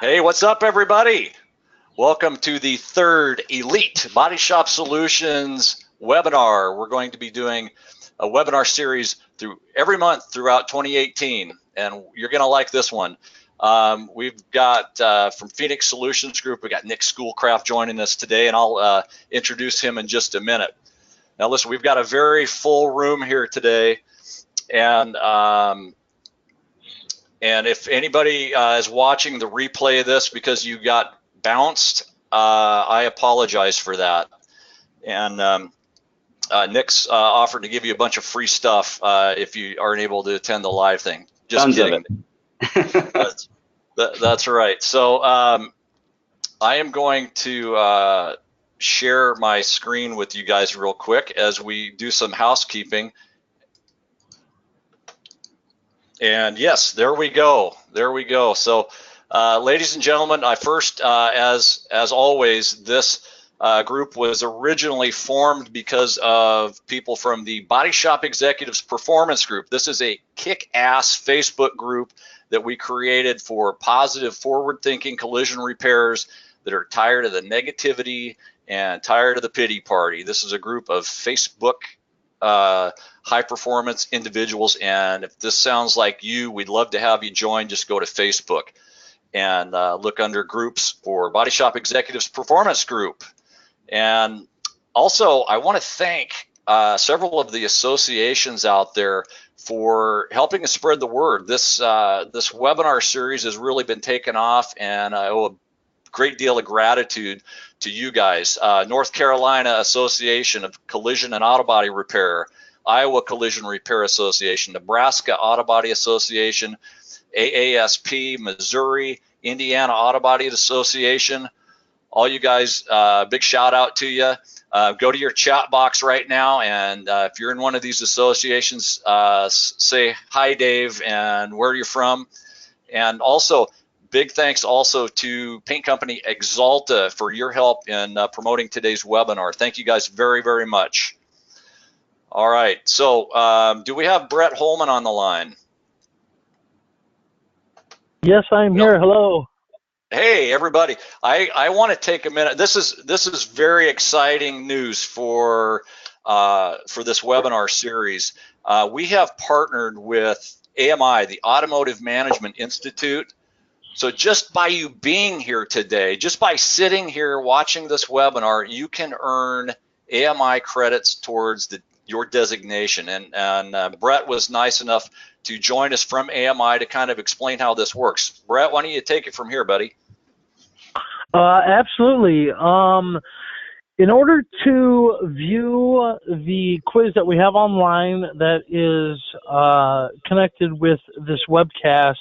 Hey, what's up, everybody? Welcome to the third Elite Body Shop Solutions webinar. We're going to be doing a webinar series through every month throughout 2018, and you're going to like this one. We've got from Phoenix Solutions Group, we got Nick Schoolcraft joining us today, and I'll introduce him in just a minute. Now, listen, we've got a very full room here today, and if anybody is watching the replay of this because you got bounced, I apologize for that. And Nick's offered to give you a bunch of free stuff if you aren't able to attend the live thing. Just Tons kidding. That's right. So I am going to share my screen with you guys real quick as we do some housekeeping. And yes, there we go. There we go. So, ladies and gentlemen, I first, as always, this group was originally formed because of people from the Body Shop Executives Performance Group. This is a kick-ass Facebook group that we created for positive, forward-thinking collision repairers that are tired of the negativity and tired of the pity party. This is a group of Facebook high performance individuals, and if this sounds like you, we'd love to have you join. Just go to Facebook and look under groups for Body Shop Executives Performance Group. And also, I want to thank several of the associations out there for helping us spread the word. This webinar series has really been taken off, and I owe a great deal of gratitude to you guys. North Carolina Association of Collision and Auto Body Repair, Iowa Collision Repair Association, Nebraska Auto Body Association, AASP, Missouri, Indiana Auto Body Association. All you guys, big shout out to you. Go to your chat box right now, and if you're in one of these associations, say hi, Dave, and where you're from. And also, big thanks also to paint company Axalta for your help in promoting today's webinar. Thank you guys very, very much. All right, so do we have Brett Holman on the line? Yes, I'm here. Hello. Hey, everybody. I want to take a minute. This is very exciting news for this webinar series. We have partnered with AMI, the Automotive Management Institute. So just by you being here today, just by sitting here watching this webinar, you can earn AMI credits towards your designation. And Brett was nice enough to join us from AMI to kind of explain how this works. Brett, why don't you take it from here, buddy? Absolutely. In order to view the quiz that we have online that is connected with this webcast,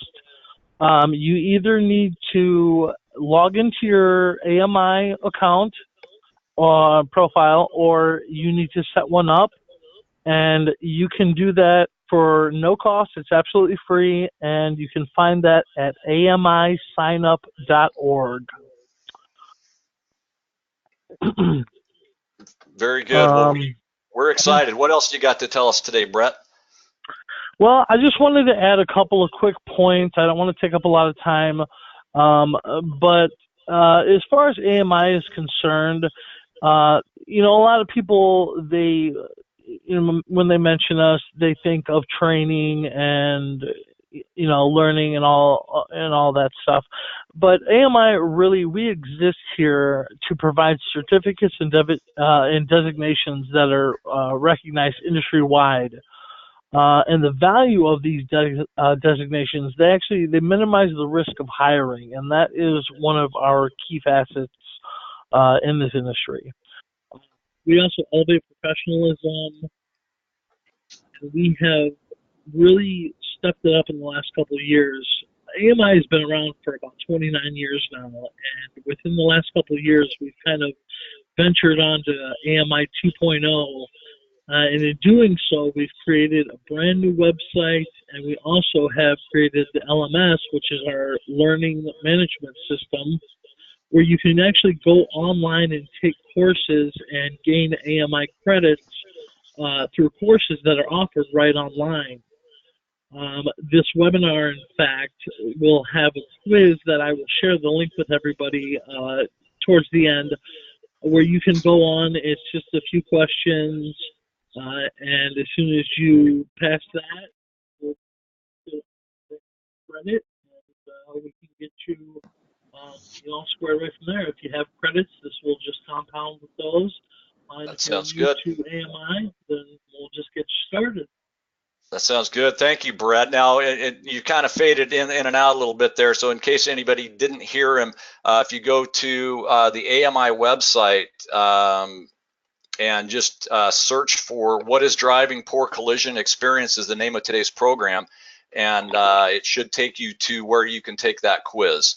you either need to log into your AMI account profile, or you need to set one up, and you can do that for no cost. It's absolutely free, and you can find that at amisignup.org. Very good. Well, we're excited. What else you got to tell us today, Brett? Well, I just wanted to add a couple of quick points. I don't want to take up a lot of time, but as far as AMI is concerned, you know, a lot of people, they, you know, when they mention us, they think of training and, you know, learning and all that stuff. But AMI, really, we exist here to provide certificates and designations that are recognized industry-wide. And the value of these designations, they minimize the risk of hiring, and that is one of our key facets in this industry. We also elevate professionalism. We have really stepped it up in the last couple of years. AMI has been around for about 29 years now, and within the last couple of years, we've kind of ventured onto AMI 2.0. And in doing so, we've created a brand new website, and we also have created the LMS, which is our learning management system, where you can actually go online and take courses and gain AMI credits through courses that are offered right online. This webinar, in fact, will have a quiz that I will share the link with everybody towards the end, where you can go on. It's just a few questions, and as soon as you pass that, we'll credit, and we can get you, squared away from there. If you have credits, this will just compound with those. And That if you're sounds new good. to AMI, then we'll just get started. That sounds good. Thank you, Brett. Now, you kind of faded in and out a little bit there. So in case anybody didn't hear him, if you go to the AMI website and just search for "What is Driving Poor Collision Experience" is the name of today's program, and it should take you to where you can take that quiz.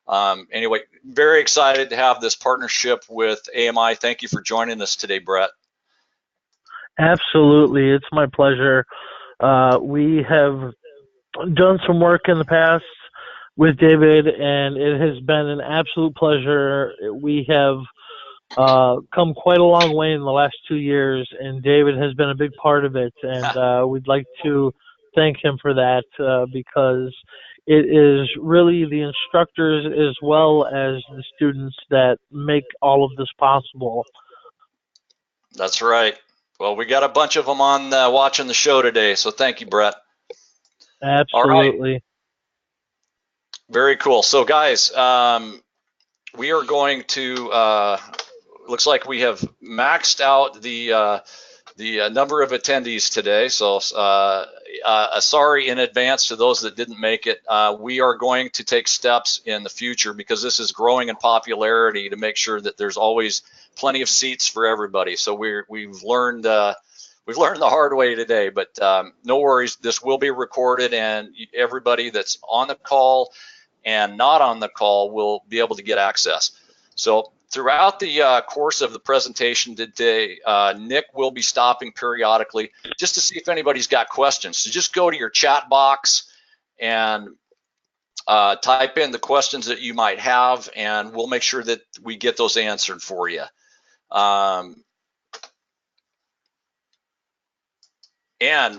Anyway, very excited to have this partnership with AMI. Thank you for joining us today, Brett. Absolutely. It's my pleasure. We have done some work in the past with David, and it has been an absolute pleasure. We have come quite a long way in the last 2 years, and David has been a big part of it, and we'd like to thank him for that because it is really the instructors as well as the students that make all of this possible. That's right. Well, we got a bunch of them on watching the show today, so thank you, Brett. Absolutely. All right. Very cool. So, guys, we are going to. Looks like we have maxed out the number of attendees today. So, sorry in advance to those that didn't make it. We are going to take steps in the future because this is growing in popularity to make sure that there's always plenty of seats for everybody. So we've learned the hard way today, but no worries. This will be recorded, and everybody that's on the call and not on the call will be able to get access. So throughout the course of the presentation today, Nick will be stopping periodically just to see if anybody's got questions. So just go to your chat box and type in the questions that you might have, and we'll make sure that we get those answered for you. And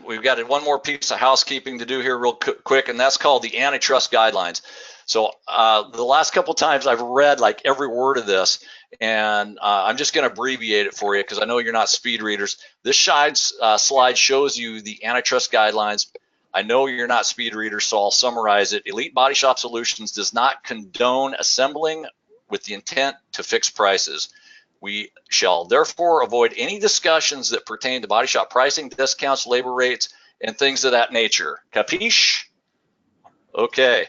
we've got one more piece of housekeeping to do here real quick, and that's called the antitrust guidelines. So the last couple times I've read like every word of this, and I'm just going to abbreviate it for you because I know you're not speed readers. This slide shows you the antitrust guidelines. I know you're not speed readers, so I'll summarize it. Elite Body Shop Solutions does not condone assembling with the intent to fix prices. We shall therefore avoid any discussions that pertain to body shop pricing, discounts, labor rates, and things of that nature. Capiche? Okay.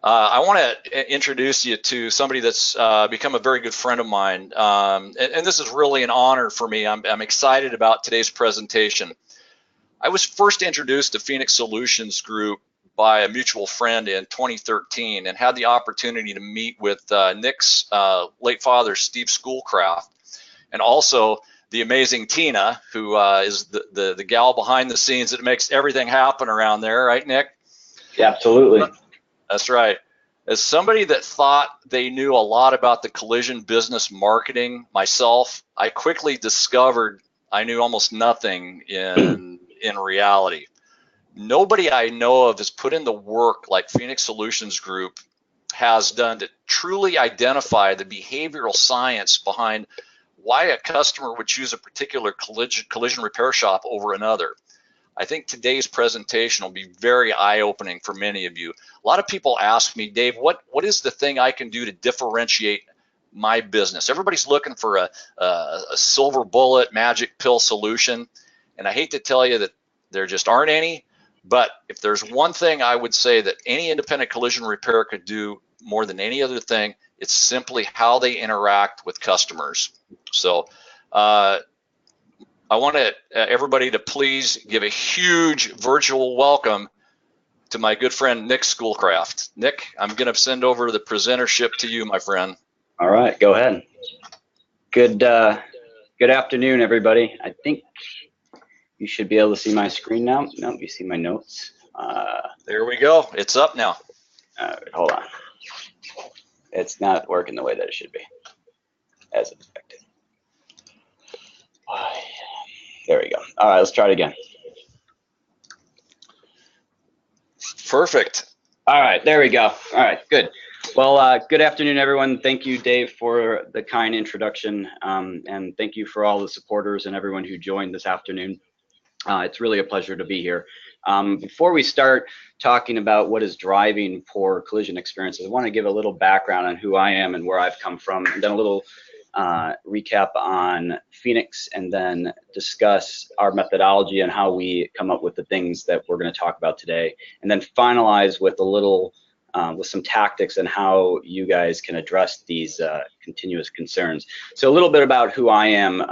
I want to introduce you to somebody that's become a very good friend of mine, and this is really an honor for me. I'm excited about today's presentation. I was first introduced to Phoenix Solutions Group by a mutual friend in 2013 and had the opportunity to meet with Nick's late father, Steve Schoolcraft, and also the amazing Tina, who is the gal behind the scenes that makes everything happen around there, right, Nick? Yeah, absolutely. That's right. As somebody that thought they knew a lot about the collision business marketing myself, I quickly discovered I knew almost nothing in reality. Nobody I know of has put in the work like Phoenix Solutions Group has done to truly identify the behavioral science behind why a customer would choose a particular collision repair shop over another. I think today's presentation will be very eye-opening for many of you. A lot of people ask me, Dave, what is the thing I can do to differentiate my business? Everybody's looking for a silver bullet magic pill solution, and I hate to tell you that there just aren't any, but if there's one thing I would say that any independent collision repair could do more than any other thing, it's simply how they interact with customers. So I want everybody to please give a huge virtual welcome to my good friend Nick Schoolcraft. Nick, I'm going to send over the presentership to you, my friend. All right, go ahead. Good afternoon, everybody. I think you should be able to see my screen now. No, you see my notes. There we go. It's up now. All right, hold on. It's not working the way that it should be, as expected. There we go. All right, let's try it again. Perfect. All right, there we go. All right, good. Well, good afternoon, everyone. Thank you, Dave, for the kind introduction, and thank you for all the supporters and everyone who joined this afternoon. It's really a pleasure to be here. Before we start talking about what is driving poor collision experiences, I want to give a little background on who I am and where I've come from, and then a little recap on Phoenix, and then discuss our methodology and how we come up with the things that we're going to talk about today, and then finalize with a little with some tactics and how you guys can address these continuous concerns. So a little bit about who I am.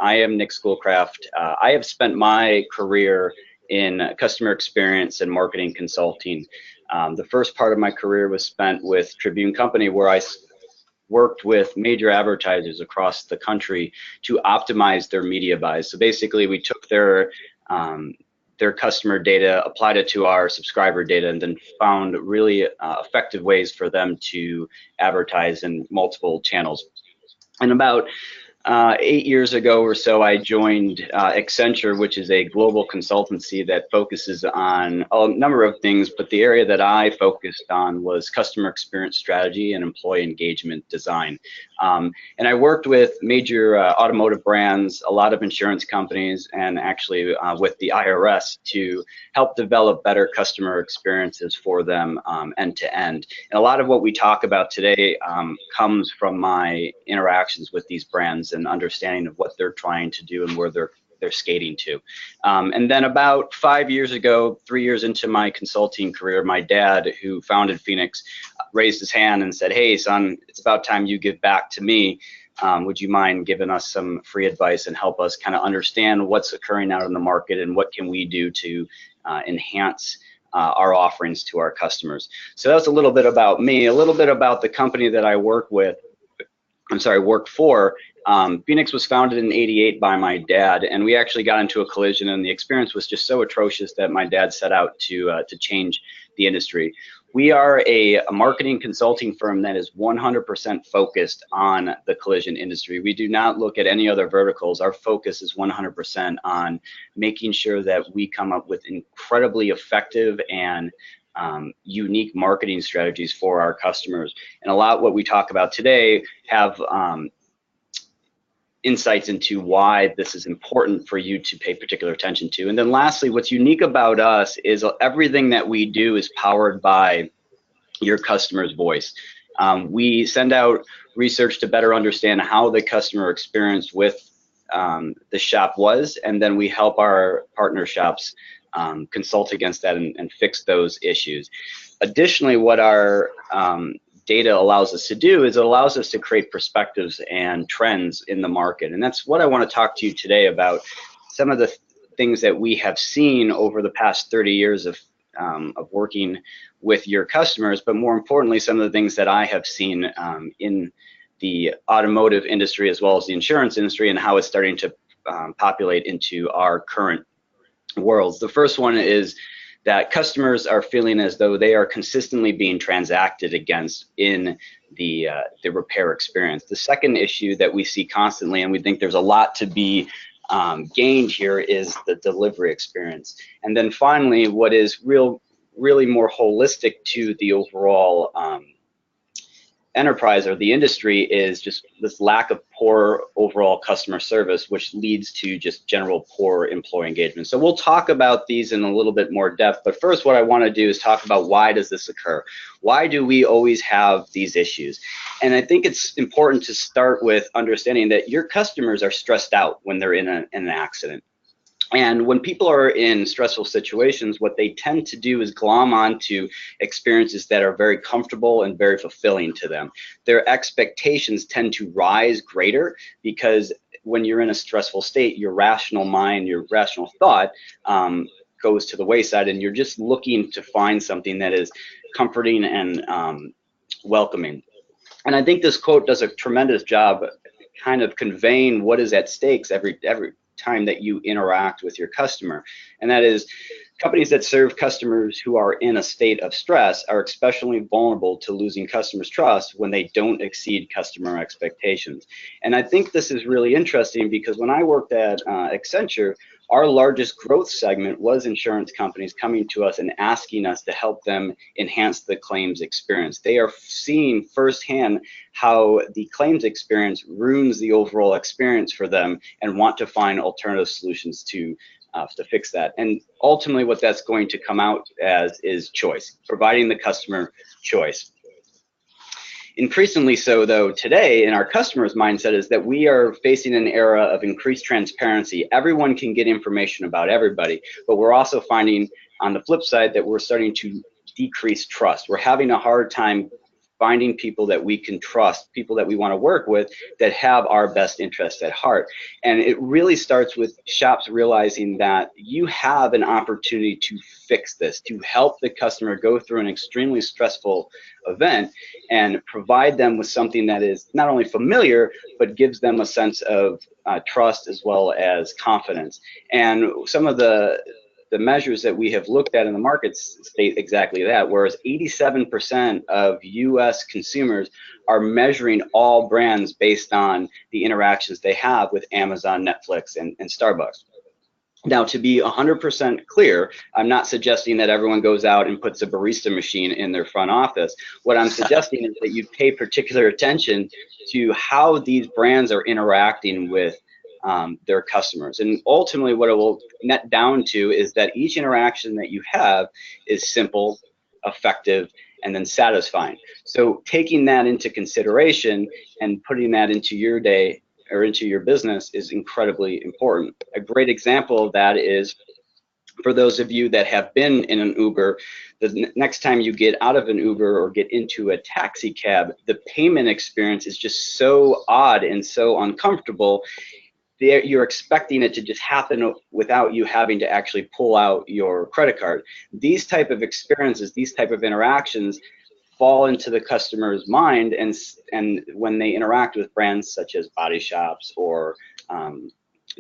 I am Nick Schoolcraft. I have spent my career in customer experience and marketing consulting. The first part of my career was spent with Tribune Company, where I worked with major advertisers across the country to optimize their media buys. So basically, we took their customer data, applied it to our subscriber data, and then found really effective ways for them to advertise in multiple channels. And about 8 years ago or so, I joined Accenture, which is a global consultancy that focuses on a number of things, but the area that I focused on was customer experience strategy and employee engagement design. And I worked with major automotive brands, a lot of insurance companies, and actually with the IRS to help develop better customer experiences for them end to end. And a lot of what we talk about today comes from my interactions with these brands and understanding of what they're trying to do and where they're skating to. And then about 5 years ago, 3 years into my consulting career, my dad, who founded Phoenix, raised his hand and said, "Hey, son, it's about time you give back to me. Would you mind giving us some free advice and help us kind of understand what's occurring out in the market and what can we do to enhance our offerings to our customers?" So that's a little bit about me, a little bit about the company that I work for. Phoenix was founded in '88 by my dad, and we actually got into a collision, and the experience was just so atrocious that my dad set out to change the industry. We are a marketing consulting firm that is 100% focused on the collision industry. We do not look at any other verticals. Our focus is 100% on making sure that we come up with incredibly effective and unique marketing strategies for our customers. And a lot what we talk about today have insights into why this is important for you to pay particular attention to. And then lastly, what's unique about us is everything that we do is powered by your customer's voice. We send out research to better understand how the customer experience with the shop was, and then we help our partner shops consult against that and fix those issues. Additionally, what our data allows us to do is it allows us to create perspectives and trends in the market. And that's what I want to talk to you today about, some of the things that we have seen over the past 30 years of working with your customers, but more importantly, some of the things that I have seen in the automotive industry as well as the insurance industry and how it's starting to populate into our current worlds. The first one is that customers are feeling as though they are consistently being transacted against in the repair experience. The second issue that we see constantly, and we think there's a lot to be gained here, is the delivery experience. And then finally, what is really more holistic to the overall enterprise or the industry is just this lack of poor overall customer service, which leads to just general poor employee engagement. So we'll talk about these in a little bit more depth, but first what I want to do is talk about why does this occur? Why do we always have these issues? And I think it's important to start with understanding that your customers are stressed out when they're in an accident. And when people are in stressful situations, what they tend to do is glom onto experiences that are very comfortable and very fulfilling to them. Their expectations tend to rise greater because when you're in a stressful state, your rational mind, your rational thought goes to the wayside, and you're just looking to find something that is comforting and welcoming. And I think this quote does a tremendous job kind of conveying what is at stakes every time that you interact with your customer. And that is, companies that serve customers who are in a state of stress are especially vulnerable to losing customers' trust when they don't exceed customer expectations. And I think this is really interesting because when I worked at Accenture, our largest growth segment was insurance companies coming to us and asking us to help them enhance the claims experience. They are seeing firsthand how the claims experience ruins the overall experience for them and want to find alternative solutions to fix that. And ultimately what that's going to come out as is choice, providing the customer choice. Increasingly so, though, today in our customers' mindset is that we are facing an era of increased transparency. Everyone can get information about everybody, but we're also finding on the flip side that we're starting to decrease trust. We're having a hard time finding people that we can trust, people that we want to work with that have our best interests at heart. And it really starts with shops realizing that you have an opportunity to fix this, to help the customer go through an extremely stressful event and provide them with something that is not only familiar, but gives them a sense of trust as well as confidence. And some of the measures that we have looked at in the markets state exactly that, whereas 87% of US consumers are measuring all brands based on the interactions they have with Amazon, Netflix, and Starbucks. Now, to be 100% clear, I'm not suggesting that everyone goes out and puts a barista machine in their front office. What I'm suggesting is that you pay particular attention to how these brands are interacting with their customers. And ultimately what it will net down to is that each interaction that you have is simple, effective, and then satisfying. So taking that into consideration and putting that into your day or into your business is incredibly important. A great example of that is for those of you that have been in an Uber, the next time you get out of an Uber or get into a taxi cab, the payment experience is just so odd and so uncomfortable. You're expecting it to just happen without you having to actually pull out your credit card. These type of experiences, these type of interactions fall into the customer's mind, and when they interact with brands such as body shops or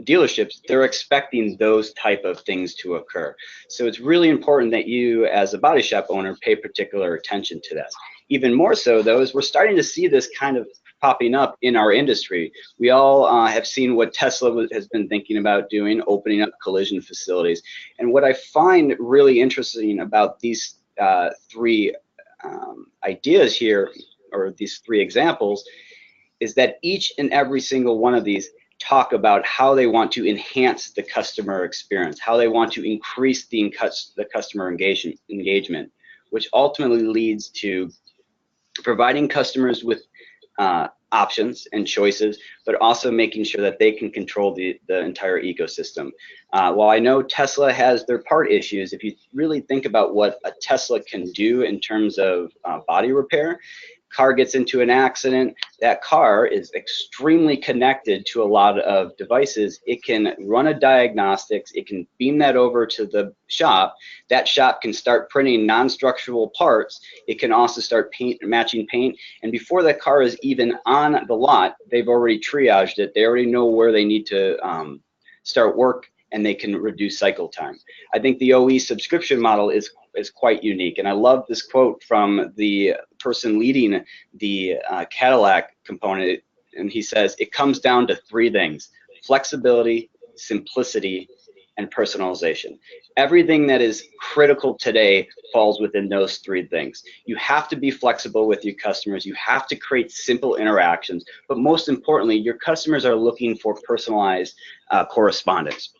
dealerships, they're expecting those type of things to occur. So it's really important that you as a body shop owner pay particular attention to this. Even more so though is we're starting to see this kind of popping up in our industry. We all have seen what Tesla has been thinking about doing, opening up collision facilities. And what I find really interesting about these three ideas here, or these three examples, is that each and every single one of these talk about how they want to enhance the customer experience, how they want to increase the customer engagement, which ultimately leads to providing customers with options and choices, but also making sure that they can control the entire ecosystem. While I know Tesla has their part issues, if you really think about what a Tesla can do in terms of body repair, car gets into an accident, that car is extremely connected to a lot of devices. It can run a diagnostics, it can beam that over to the shop. That shop can start printing non-structural parts. It can also start matching paint. And before that car is even on the lot, they've already triaged it. They already know where they need to start work, and they can reduce cycle time. I think the OE subscription model is quite unique. And I love this quote from the person leading the Cadillac component. And he says, it comes down to three things: flexibility, simplicity, and personalization. Everything that is critical today falls within those three things. You have to be flexible with your customers. You have to create simple interactions. But most importantly, your customers are looking for personalized correspondence.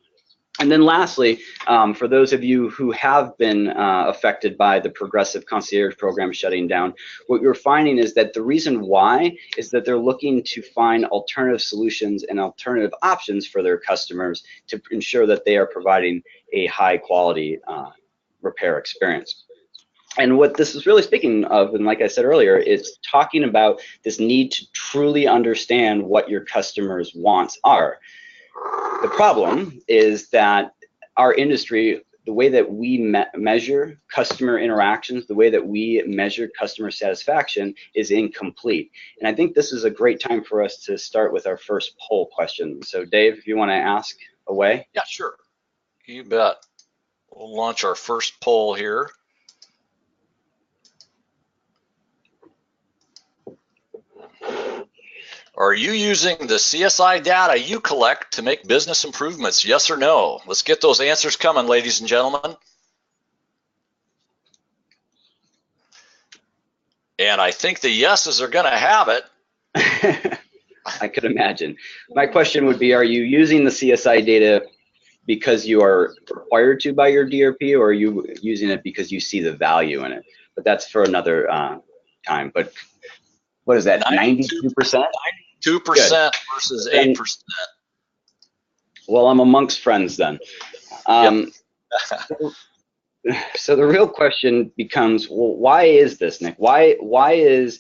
And then lastly, for those of you who have been affected by the Progressive Concierge program shutting down, what you're finding is that the reason why is that they're looking to find alternative solutions and alternative options for their customers to ensure that they are providing a high quality repair experience. And what this is really speaking of, and like I said earlier, is talking about this need to truly understand what your customers' wants are. The problem is that our industry, the way that we measure customer interactions, the way that we measure customer satisfaction is incomplete. And I think this is a great time for us to start with our first poll question. So Dave, if you want to ask away. Yeah, sure. You bet. We'll launch our first poll here. All Are you using the CSI data you collect to make business improvements? Yes or no? Let's get those answers coming, ladies and gentlemen. And I think the yeses are going to have it. I could imagine. My question would be, are you using the CSI data because you are required to by your DRP, or are you using it because you see the value in it? But that's for another time. But what is that, 92%? 92% versus 8%. Well, I'm amongst friends then. Yep. So the real question becomes, well, why is this, Nick? Why is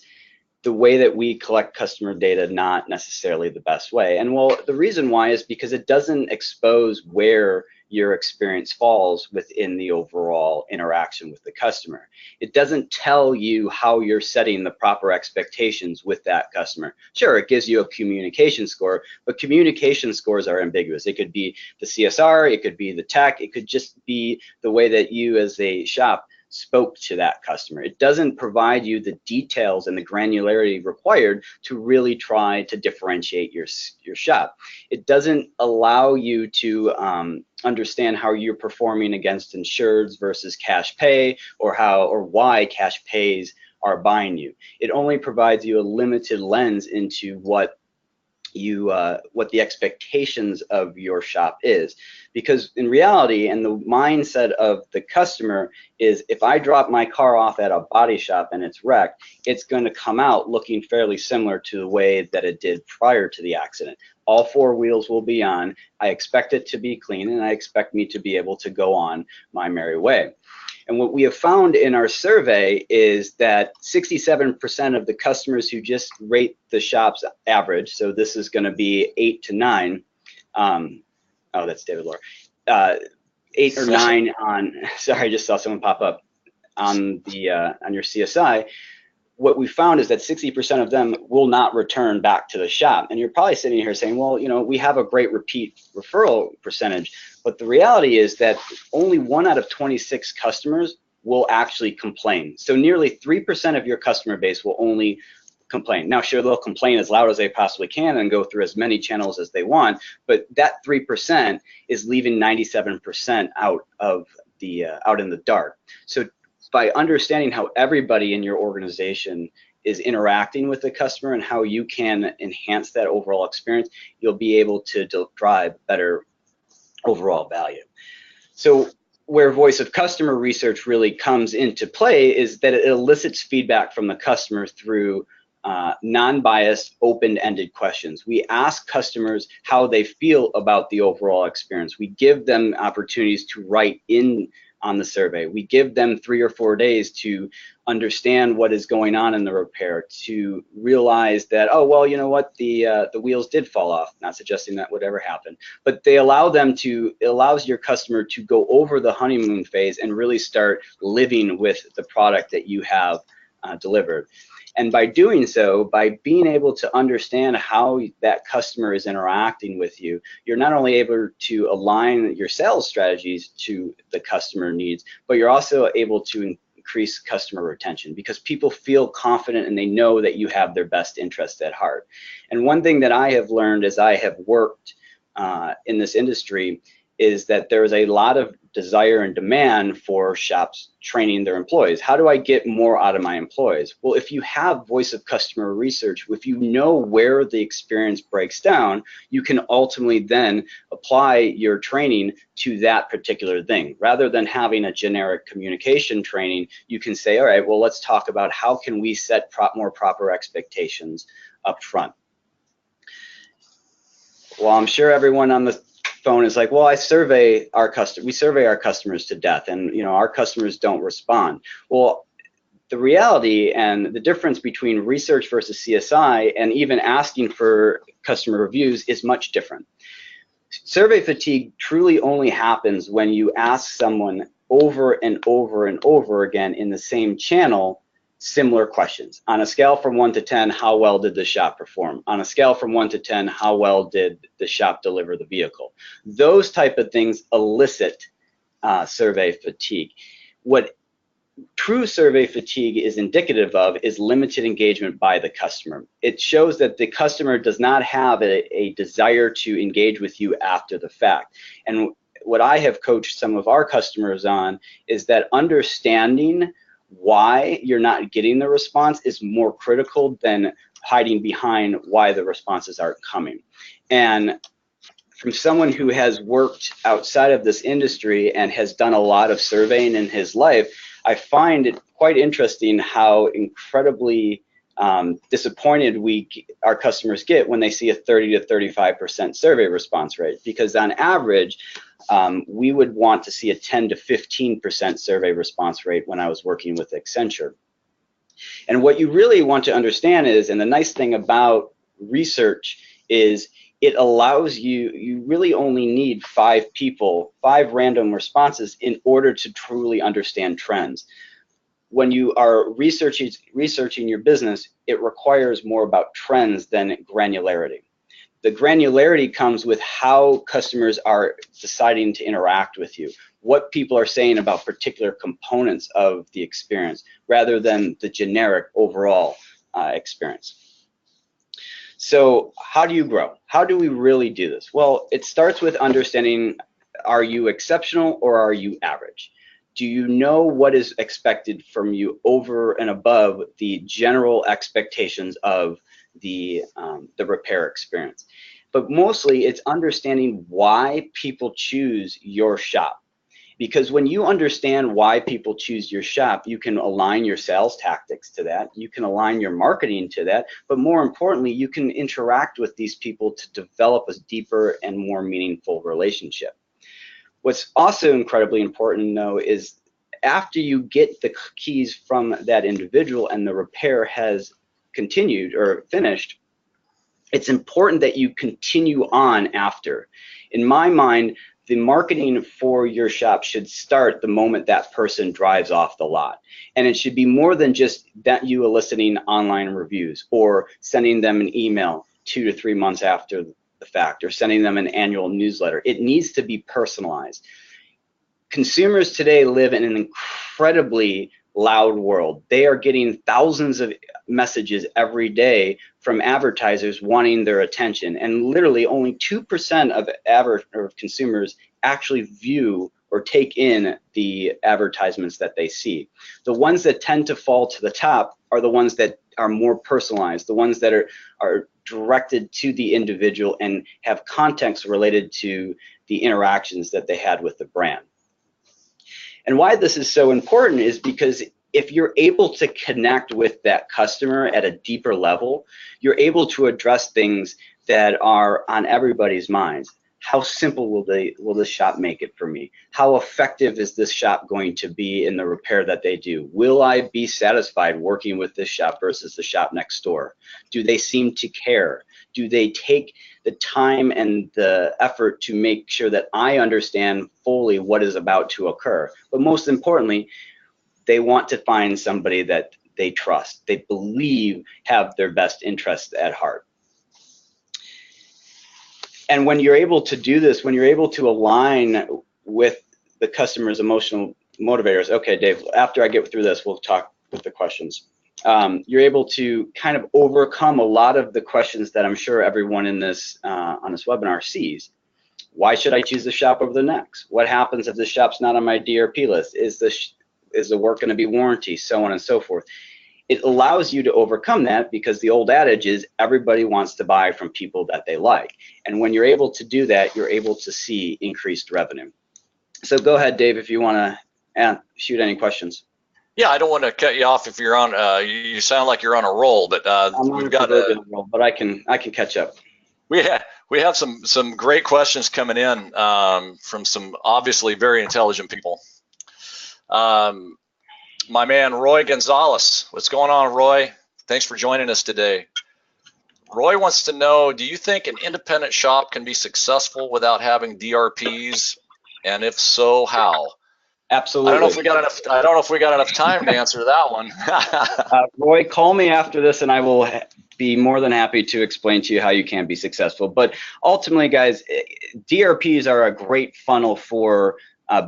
the way that we collect customer data not necessarily the best way? And well, the reason why is because it doesn't expose where your experience falls within the overall interaction with the customer. It doesn't tell you how you're setting the proper expectations with that customer. Sure, it gives you a communication score, but communication scores are ambiguous. It could be the CSR, it could be the tech, it could just be the way that you as a shop spoke to that customer. It doesn't provide you the details and the granularity required to really try to differentiate your shop. It doesn't allow you to understand how you're performing against insureds versus cash pay, or how or why cash pays are buying you. It only provides you a limited lens into what the expectations of your shop is. Because in reality, and the mindset of the customer is, if I drop my car off at a body shop and it's wrecked, it's going to come out looking fairly similar to the way that it did prior to the accident. All four wheels will be on. I expect it to be clean, and I expect me to be able to go on my merry way. And what we have found in our survey is that 67% of the customers who just rate the shop's average, so this is going to be 8 to 9, oh, that's David Lohr, 8 or 9 on, sorry, I just saw someone pop up on your CSI. What we found is that 60% of them will not return back to the shop. And you're probably sitting here saying, well, you know, we have a great repeat referral percentage. But the reality is that only 1 out of 26 customers will actually complain. So nearly 3% of your customer base will only complain. Now, sure, they'll complain as loud as they possibly can and go through as many channels as they want, but that 3% is leaving 97% out in the dark. So by understanding how everybody in your organization is interacting with the customer and how you can enhance that overall experience, you'll be able to drive better overall value. So where voice of customer research really comes into play is that it elicits feedback from the customer through non-biased, open-ended questions. We ask customers how they feel about the overall experience. We give them opportunities to write in on the survey. We give them 3 or 4 days to understand what is going on in the repair, to realize that, oh, well, you know what, the wheels did fall off. Not suggesting that would ever happen, but they allow them to, it allows your customer to go over the honeymoon phase and really start living with the product that you have delivered. And by doing so, by being able to understand how that customer is interacting with you, you're not only able to align your sales strategies to the customer needs, but you're also able to increase customer retention, because people feel confident and they know that you have their best interest at heart. And one thing that I have learned as I have worked in this industry is that there is a lot of desire and demand for shops training their employees. How do I get more out of my employees? Well, if you have voice of customer research, if you know where the experience breaks down, you can ultimately then apply your training to that particular thing. Rather than having a generic communication training, you can say, all right, well, let's talk about how can we set more proper expectations up front. Well, I'm sure everyone on the phone is like, well, we survey our customers to death, and you know, our customers don't respond. Well, the reality and the difference between research versus CSI and even asking for customer reviews is much different. Survey fatigue truly only happens when you ask someone over and over and over again in the same channel similar questions. On a scale from 1 to 10, how well did the shop perform? On a scale from 1 to 10, how well did the shop deliver the vehicle? Those type of things elicit survey fatigue. What true survey fatigue is indicative of is limited engagement by the customer. It shows that the customer does not have a desire to engage with you after the fact. And what I have coached some of our customers on is that understanding why you're not getting the response is more critical than hiding behind why the responses aren't coming. And from someone who has worked outside of this industry and has done a lot of surveying in his life, I find it quite interesting how incredibly disappointed our customers get when they see a 30 to 35% survey response rate, because on average, we would want to see a 10 to 15% survey response rate when I was working with Accenture. And what you really want to understand is, and the nice thing about research is it allows you really only need 5 random responses in order to truly understand trends. When you are researching your business, it requires more about trends than granularity. The granularity comes with how customers are deciding to interact with you, what people are saying about particular components of the experience, rather than the generic overall experience. So how do you grow? How do we really do this? Well, it starts with understanding, are you exceptional or are you average? Do you know what is expected from you over and above the general expectations of the repair experience? But mostly it's understanding why people choose your shop. Because when you understand why people choose your shop, you can align your sales tactics to that, you can align your marketing to that, but more importantly, you can interact with these people to develop a deeper and more meaningful relationship. What's also incredibly important, though, is after you get the keys from that individual and the repair has continued or finished, it's important that you continue on after. In my mind, the marketing for your shop should start the moment that person drives off the lot. And it should be more than just that you eliciting online reviews or sending them an email 2 to 3 months after the fact or sending them an annual newsletter. It needs to be personalized. Consumers today live in an incredibly loud world. They are getting thousands of messages every day from advertisers wanting their attention, and literally only 2% of consumers actually view or take in the advertisements that they see. The ones that tend to fall to the top are the ones that are more personalized, the ones that are directed to the individual and have context related to the interactions that they had with the brand. And why this is so important is because if you're able to connect with that customer at a deeper level, you're able to address things that are on everybody's minds. How simple will this shop make it for me? How effective is this shop going to be in the repair that they do? Will I be satisfied working with this shop versus the shop next door? Do they seem to care? Do they take the time and the effort to make sure that I understand fully what is about to occur? But most importantly, they want to find somebody that they trust, they believe have their best interests at heart. And when you're able to do this, when you're able to align with the customer's emotional motivators, okay, Dave, after I get through this, we'll talk with the questions. You're able to kind of overcome a lot of the questions that I'm sure everyone in this on this webinar sees. Why should I choose the shop over the next? What happens if the shop's not on my DRP list? Is the work going to be warranty? So on and so forth. It allows you to overcome that because the old adage is everybody wants to buy from people that they like. And when you're able to do that, you're able to see increased revenue. So go ahead, Dave, if you want to shoot any questions. Yeah, I don't want to cut you off if you're on. You sound like you're on a roll, but we've got a roll, but I can catch up. We have some great questions coming in from some obviously very intelligent people. My man Roy Gonzalez, what's going on, Roy? Thanks for joining us today. Roy wants to know, do you think an independent shop can be successful without having DRPs, and if so, how? Absolutely. I don't know if we got enough time to answer that one. Roy, call me after this, and I will be more than happy to explain to you how you can be successful. But ultimately, guys, DRPs are a great funnel for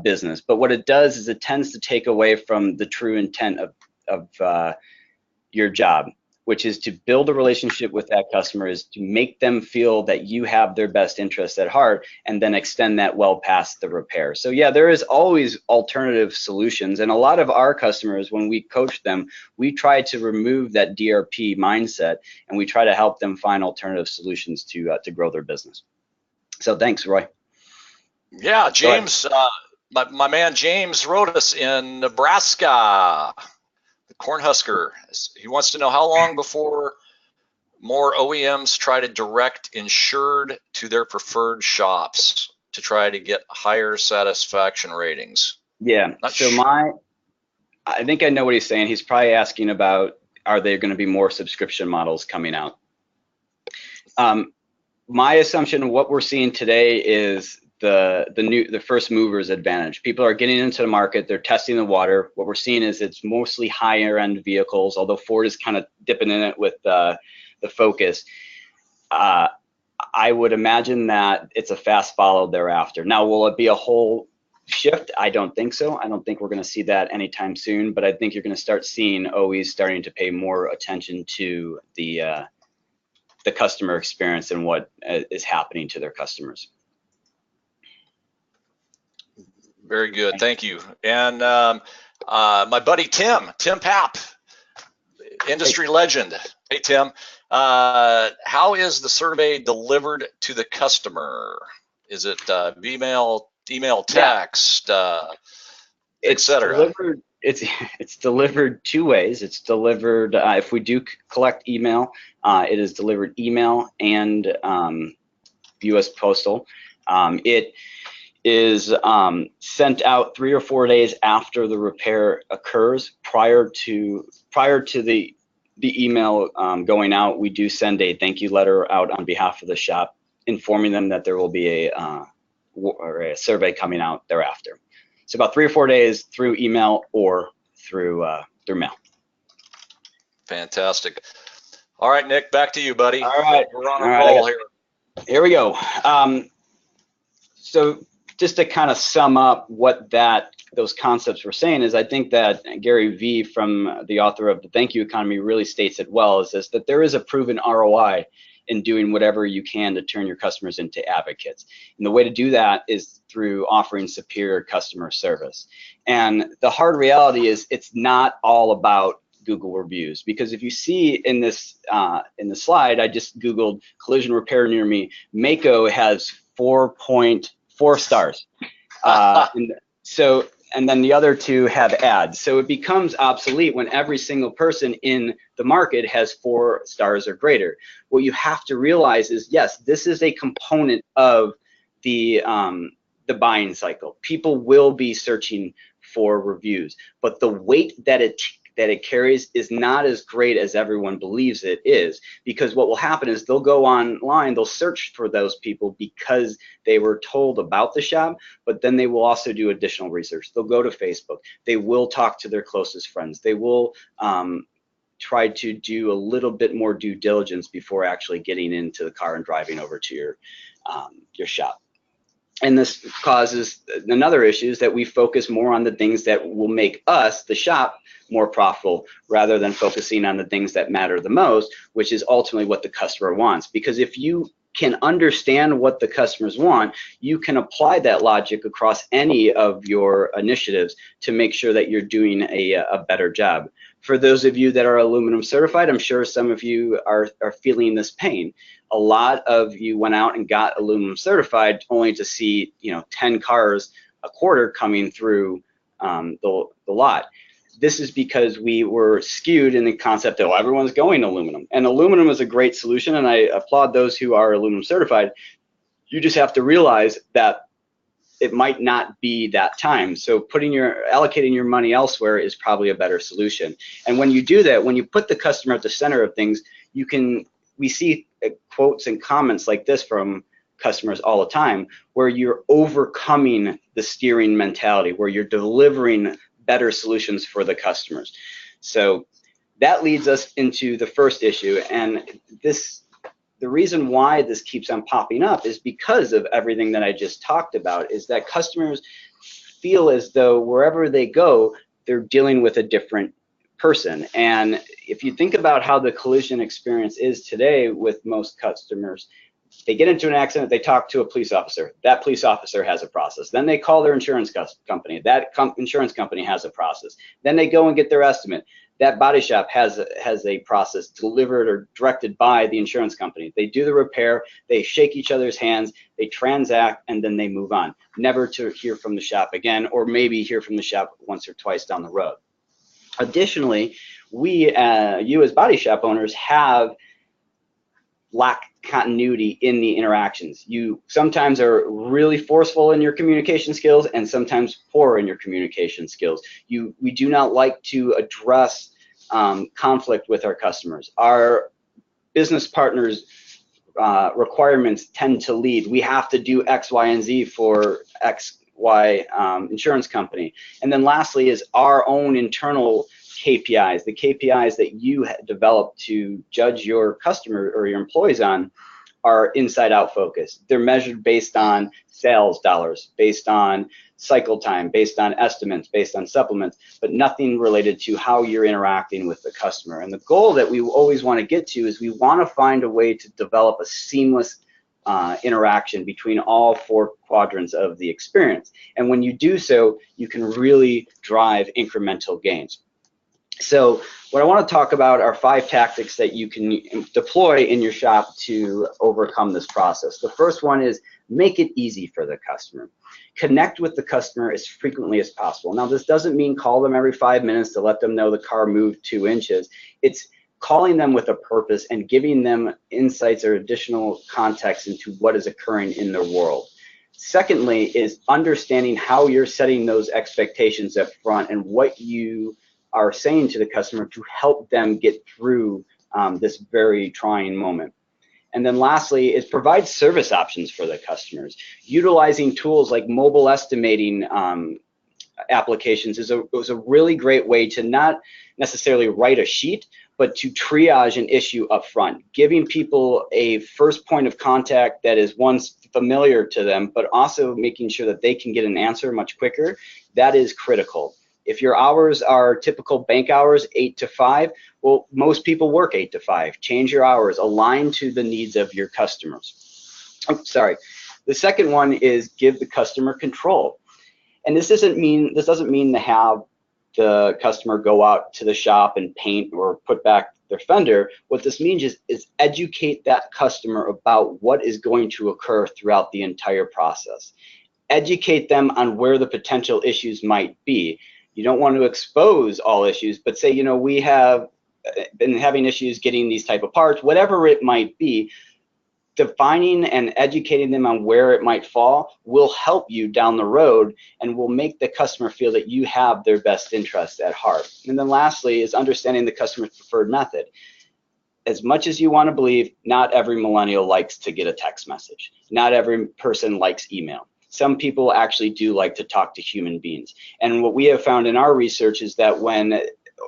business. But what it does is it tends to take away from the true intent of your job, which is to build a relationship with that customer, is to make them feel that you have their best interests at heart, and then extend that well past the repair. So yeah, there is always alternative solutions, and a lot of our customers, when we coach them, we try to remove that DRP mindset, and we try to help them find alternative solutions to grow their business. So thanks, Roy. Yeah, James, my man James wrote us in Nebraska. The Cornhusker, he wants to know how long before more OEMs try to direct insured to their preferred shops to try to get higher satisfaction ratings. Yeah, I think I know what he's saying. He's probably asking about, are there going to be more subscription models coming out? My assumption, what we're seeing today, is the first movers advantage. People are getting into the market, they're testing the water. What we're seeing is it's mostly higher end vehicles, although Ford is kind of dipping in it with the Focus. I would imagine that it's a fast follow thereafter. Now, will it be a whole shift? I don't think so. I don't think we're going to see that anytime soon, but I think you're going to start seeing OEs starting to pay more attention to the customer experience and what is happening to their customers. Very good, thank you. And my buddy Tim Papp, industry legend. Hey Tim, how is the survey delivered to the customer? Is it email, text, etc.? It's delivered two ways. It's delivered, if we do collect email, it is delivered email and U.S. Postal. It is sent out 3 or 4 days after the repair occurs. Prior to the email going out, we do send a thank you letter out on behalf of the shop, informing them that there will be a survey coming out thereafter. So about 3 or 4 days through email or through mail. Fantastic. All right, Nick, back to you, buddy. All right, we're on a roll here. Here we go. So just to kind of sum up what those concepts were saying, is I think that Gary Vee, from the author of The Thank You Economy, really states it well, is that there is a proven ROI in doing whatever you can to turn your customers into advocates. And the way to do that is through offering superior customer service. And the hard reality is it's not all about Google reviews, because if you see in this in the slide, I just Googled collision repair near me. Mako has 4.4 stars. And then the other two have ads. So it becomes obsolete when every single person in the market has 4 stars or greater. What you have to realize is, yes, this is a component of the buying cycle. People will be searching for reviews, but the weight that it carries is not as great as everyone believes it is, because what will happen is they'll go online, they'll search for those people because they were told about the shop, but then they will also do additional research. They'll go to Facebook, they will talk to their closest friends, they will try to do a little bit more due diligence before actually getting into the car and driving over to your shop. And this causes another issue, is that we focus more on the things that will make us, the shop, more profitable, rather than focusing on the things that matter the most, which is ultimately what the customer wants. Because if you can understand what the customers want, you can apply that logic across any of your initiatives to make sure that you're doing a better job. For those of you that are aluminum certified, I'm sure some of you are feeling this pain. A lot of you went out and got aluminum certified only to see 10 cars a quarter coming through the lot. This is because we were skewed in the concept that everyone's going aluminum. And aluminum is a great solution, and I applaud those who are aluminum certified. You just have to realize that it might not be that time. So allocating your money elsewhere is probably a better solution. And when you do that, when you put the customer at the center of things, we see quotes and comments like this from customers all the time, where you're overcoming the steering mentality, where you're delivering better solutions for the customers. So that leads us into the first issue, and the reason why this keeps on popping up is because of everything that I just talked about, is that customers feel as though wherever they go, they're dealing with a different person. And if you think about how the collision experience is today with most customers, they get into an accident, they talk to a police officer. That police officer has a process. Then they call their insurance company. That insurance company has a process. Then they go and get their estimate. That body shop has a process delivered or directed by the insurance company. They do the repair, they shake each other's hands, they transact, and then they move on. Never to hear from the shop again, or maybe hear from the shop once or twice down the road. Additionally, you as body shop owners lack continuity in the interactions. You sometimes are really forceful in your communication skills and sometimes poor in your communication skills. We do not like to address conflict with our customers. Our business partners' requirements tend to lead. We have to do X, Y, and Z for X, Y insurance company. And then lastly is our own internal KPIs, the KPIs that you develop to judge your customer or your employees on are inside out focused. They're measured based on sales dollars, based on cycle time, based on estimates, based on supplements, but nothing related to how you're interacting with the customer. And the goal that we always want to get to is we want to find a way to develop a seamless interaction between all four quadrants of the experience. And when you do so, you can really drive incremental gains. So what I want to talk about are 5 tactics that you can deploy in your shop to overcome this process. The first one is make it easy for the customer. Connect with the customer as frequently as possible. Now, this doesn't mean call them every 5 minutes to let them know the car moved 2 inches. It's calling them with a purpose and giving them insights or additional context into what is occurring in their world. Secondly is understanding how you're setting those expectations up front and what you are saying to the customer to help them get through this very trying moment. And then lastly is provide service options for the customers. Utilizing tools like mobile estimating applications is a really great way to not necessarily write a sheet, but to triage an issue up front, giving people a first point of contact that is once familiar to them, but also making sure that they can get an answer much quicker. That is critical. If your hours are typical bank hours, 8 to 5, well, most people work 8 to 5. Change your hours, align to the needs of your customers. Oh, sorry. The second one is give the customer control. And this doesn't mean to have the customer go out to the shop and paint or put back their fender. What this means is educate that customer about what is going to occur throughout the entire process. Educate them on where the potential issues might be. You don't want to expose all issues, but say, you know, we have been having issues getting these type of parts, whatever it might be. Defining and educating them on where it might fall will help you down the road and will make the customer feel that you have their best interest at heart. And then lastly is understanding the customer's preferred method. As much as you want to believe, not every millennial likes to get a text message. Not every person likes email. Some people actually do like to talk to human beings. And what we have found in our research is that when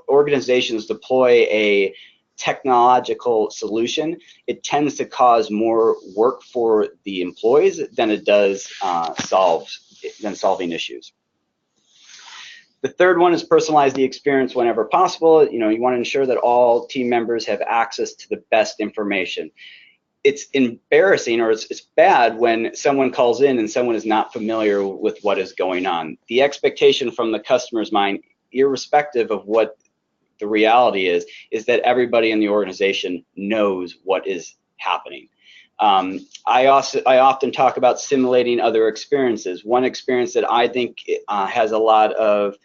organizations deploy a technological solution, it tends to cause more work for the employees than it does solving issues. The third one is personalize the experience whenever possible. You know, you want to ensure that all team members have access to the best information. It's embarrassing or it's bad when someone calls in and someone is not familiar with what is going on. The expectation from the customer's mind, irrespective of what the reality is that everybody in the organization knows what is happening. I often talk about simulating other experiences. One experience that I think has a lot of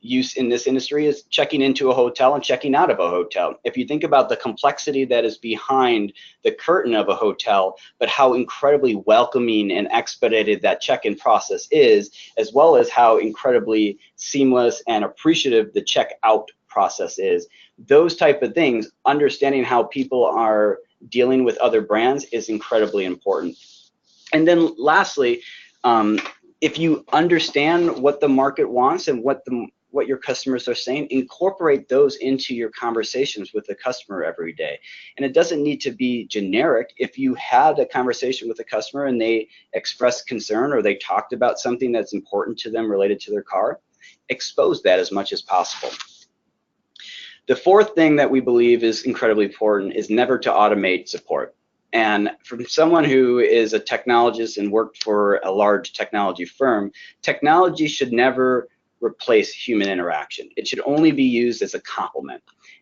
use in this industry is checking into a hotel and checking out of a hotel. If you think about the complexity that is behind the curtain of a hotel, but how incredibly welcoming and expedited that check-in process is, as well as how incredibly seamless and appreciative the check-out process is, those type of things, understanding how people are dealing with other brands is incredibly important. And then lastly, if you understand what the market wants and what the what your customers are saying, incorporate those into your conversations with the customer every day. And it doesn't need to be generic. If you had a conversation with a customer and they expressed concern or they talked about something that's important to them related to their car, expose that as much as possible. The fourth thing that we believe is incredibly important is never to automate support. And from someone who is a technologist and worked for a large technology firm, technology should never replace human interaction. It should only be used as a complement.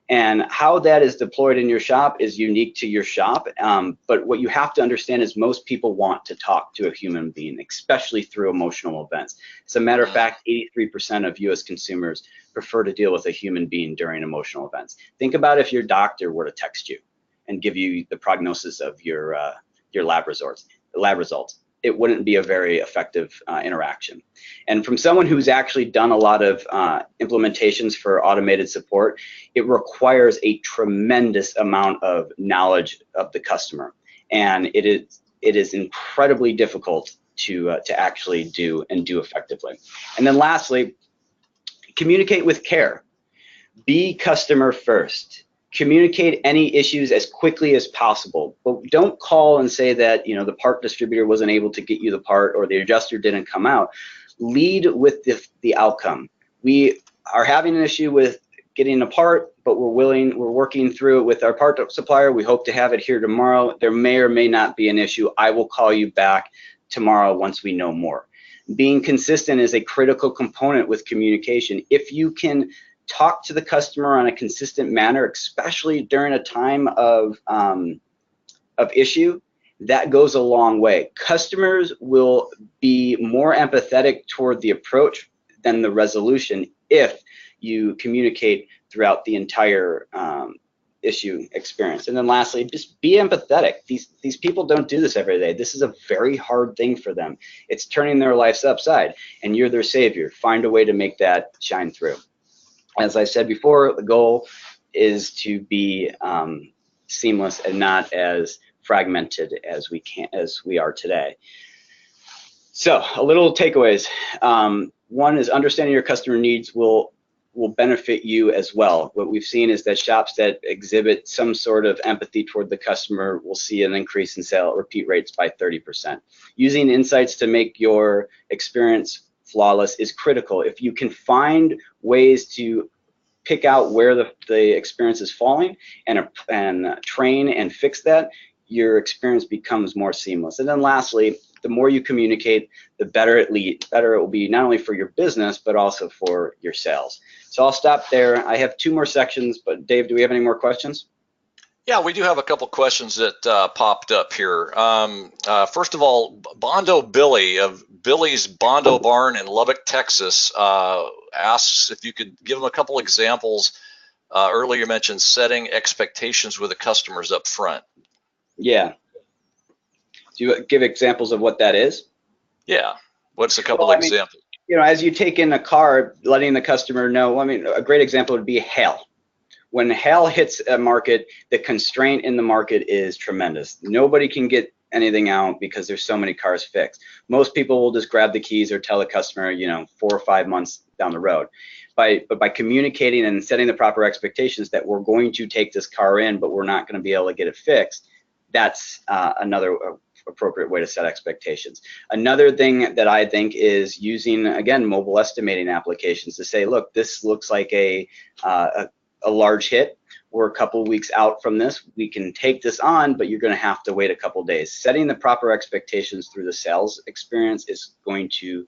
And how that is deployed in your shop is unique to your shop. But what you have to understand is most people want to talk to a human being, especially through emotional events. As a matter of fact, 83% of US consumers prefer to deal with a human being during emotional events. Think about if your doctor were to text you and give you the prognosis of your lab results. It wouldn't be a very effective interaction. And from someone who's actually done a lot of implementations for automated support, it requires a tremendous amount of knowledge of the customer. And it is incredibly difficult to actually do effectively. And then lastly, communicate with care. Be customer first. Communicate any issues as quickly as possible, but don't call and say that, you know, the part distributor wasn't able to get you the part or the adjuster didn't come out. Lead with the outcome. We are having an issue with getting a part, but we're working through it with our part supplier. We hope to have it here tomorrow. There may or may not be an issue. I will call you back tomorrow once we know more. Being consistent is a critical component with communication. If you can talk to the customer on a consistent manner, especially during a time of issue, that goes a long way. Customers will be more empathetic toward the approach than the resolution if you communicate throughout the entire issue experience. And then lastly, just be empathetic. These people don't do this every day. This is a very hard thing for them. It's turning their lives upside, and you're their savior. Find a way to make that shine through. As I said before, the goal is to be seamless and not as fragmented as we are today. So, a little takeaways. One is understanding your customer needs will benefit you as well. What we've seen is that shops that exhibit some sort of empathy toward the customer will see an increase in sale repeat rates by 30%. Using insights to make your experience flawless is critical. If you can find ways to pick out where the experience is falling and train and fix that, your experience becomes more seamless. And then lastly, the more you communicate, the better it will be, not only for your business, but also for your sales. So I'll stop there. I have two more sections, but Dave, do we have any more questions? Yeah, we do have a couple questions that popped up here. First of all, Bondo Billy of Billy's Bondo Barn in Lubbock, Texas, asks if you could give him a couple examples. Earlier you mentioned setting expectations with the customers up front. Yeah. Do you give examples of what that is? Yeah. What's a couple examples? You know, as you take in a car, letting the customer know, I mean, a great example would be hail. When hail hits a market, the constraint in the market is tremendous. Nobody can get anything out because there's so many cars fixed. Most people will just grab the keys or tell the customer, you know, 4 or 5 months down the road. But by communicating and setting the proper expectations that we're going to take this car in, but we're not going to be able to get it fixed, that's another appropriate way to set expectations. Another thing that I think is using, again, mobile estimating applications to say, look, this looks like a large hit. We're a couple weeks out from this. We can take this on, but you're going to have to wait a couple days. Setting the proper expectations through the sales experience is going to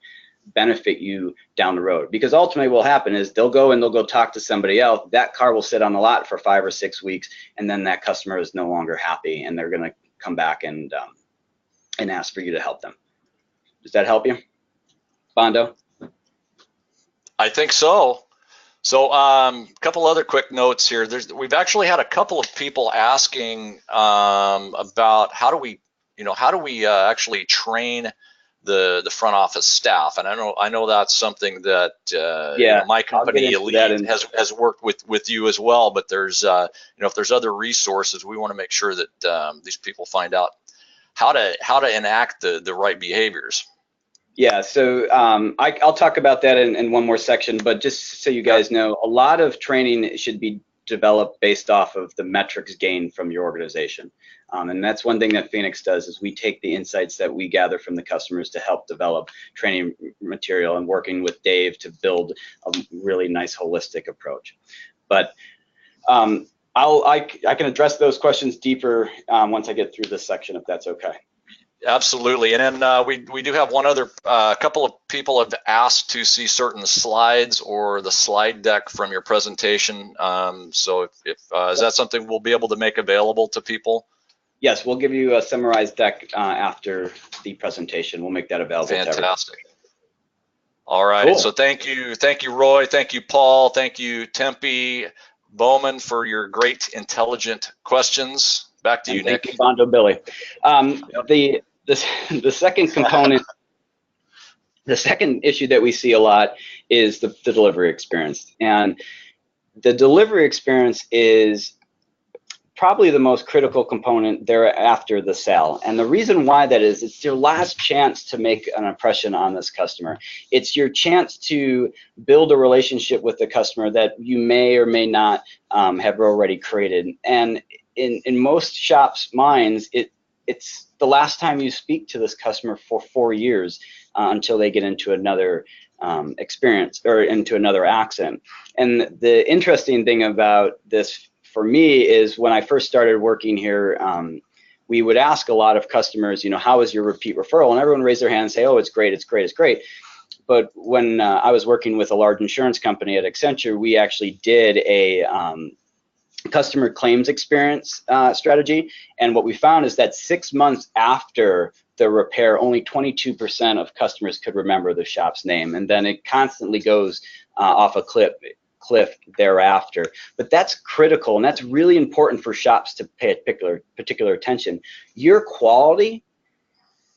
benefit you down the road, because ultimately what will happen is they'll go talk to somebody else. That car will sit on the lot for 5 or 6 weeks, and then that customer is no longer happy, and they're going to come back and ask for you to help them. Does that help you, Bondo? I think so. So a couple other quick notes here. We've actually had a couple of people asking about how do we actually train the front office staff, and I know that's something that my company Elite has worked with you as well. But there's if there's other resources, we want to make sure that these people find out how to enact the right behaviors. Yeah, so I'll talk about that in one more section, but just so you guys know, a lot of training should be developed based off of the metrics gained from your organization. And that's one thing that Phoenix does, is we take the insights that we gather from the customers to help develop training material, and working with Dave to build a really nice holistic approach. But I can address those questions deeper once I get through this section, if that's okay. Absolutely. And then we do have one other, couple of people have asked to see certain slides or the slide deck from your presentation. So if is that something we'll be able to make available to people? Yes, we'll give you a summarized deck after the presentation. We'll make that available. Fantastic. All right. Cool. So thank you, Roy. Thank you, Paul. Thank you, Tempe Bowman, for your great, intelligent questions. Back to you, Nick. Thank you, Bondo Billy. The second component, the second issue that we see a lot is the delivery experience. And the delivery experience is probably the most critical component thereafter the sale. And the reason why that is, it's your last chance to make an impression on this customer. It's your chance to build a relationship with the customer that you may or may not have already created. And in most shops' minds, it's the last time you speak to this customer for 4 years until they get into another experience or into another accident. And the interesting thing about this for me is, when I first started working here, we would ask a lot of customers, how is your repeat referral? And everyone raised their hand and say, oh, it's great, it's great, it's great. But when I was working with a large insurance company at Accenture, we actually did a customer claims experience strategy. And what we found is that 6 months after the repair, only 22% of customers could remember the shop's name. And then it constantly goes off a cliff thereafter. But that's critical, and that's really important for shops to pay particular attention. Your quality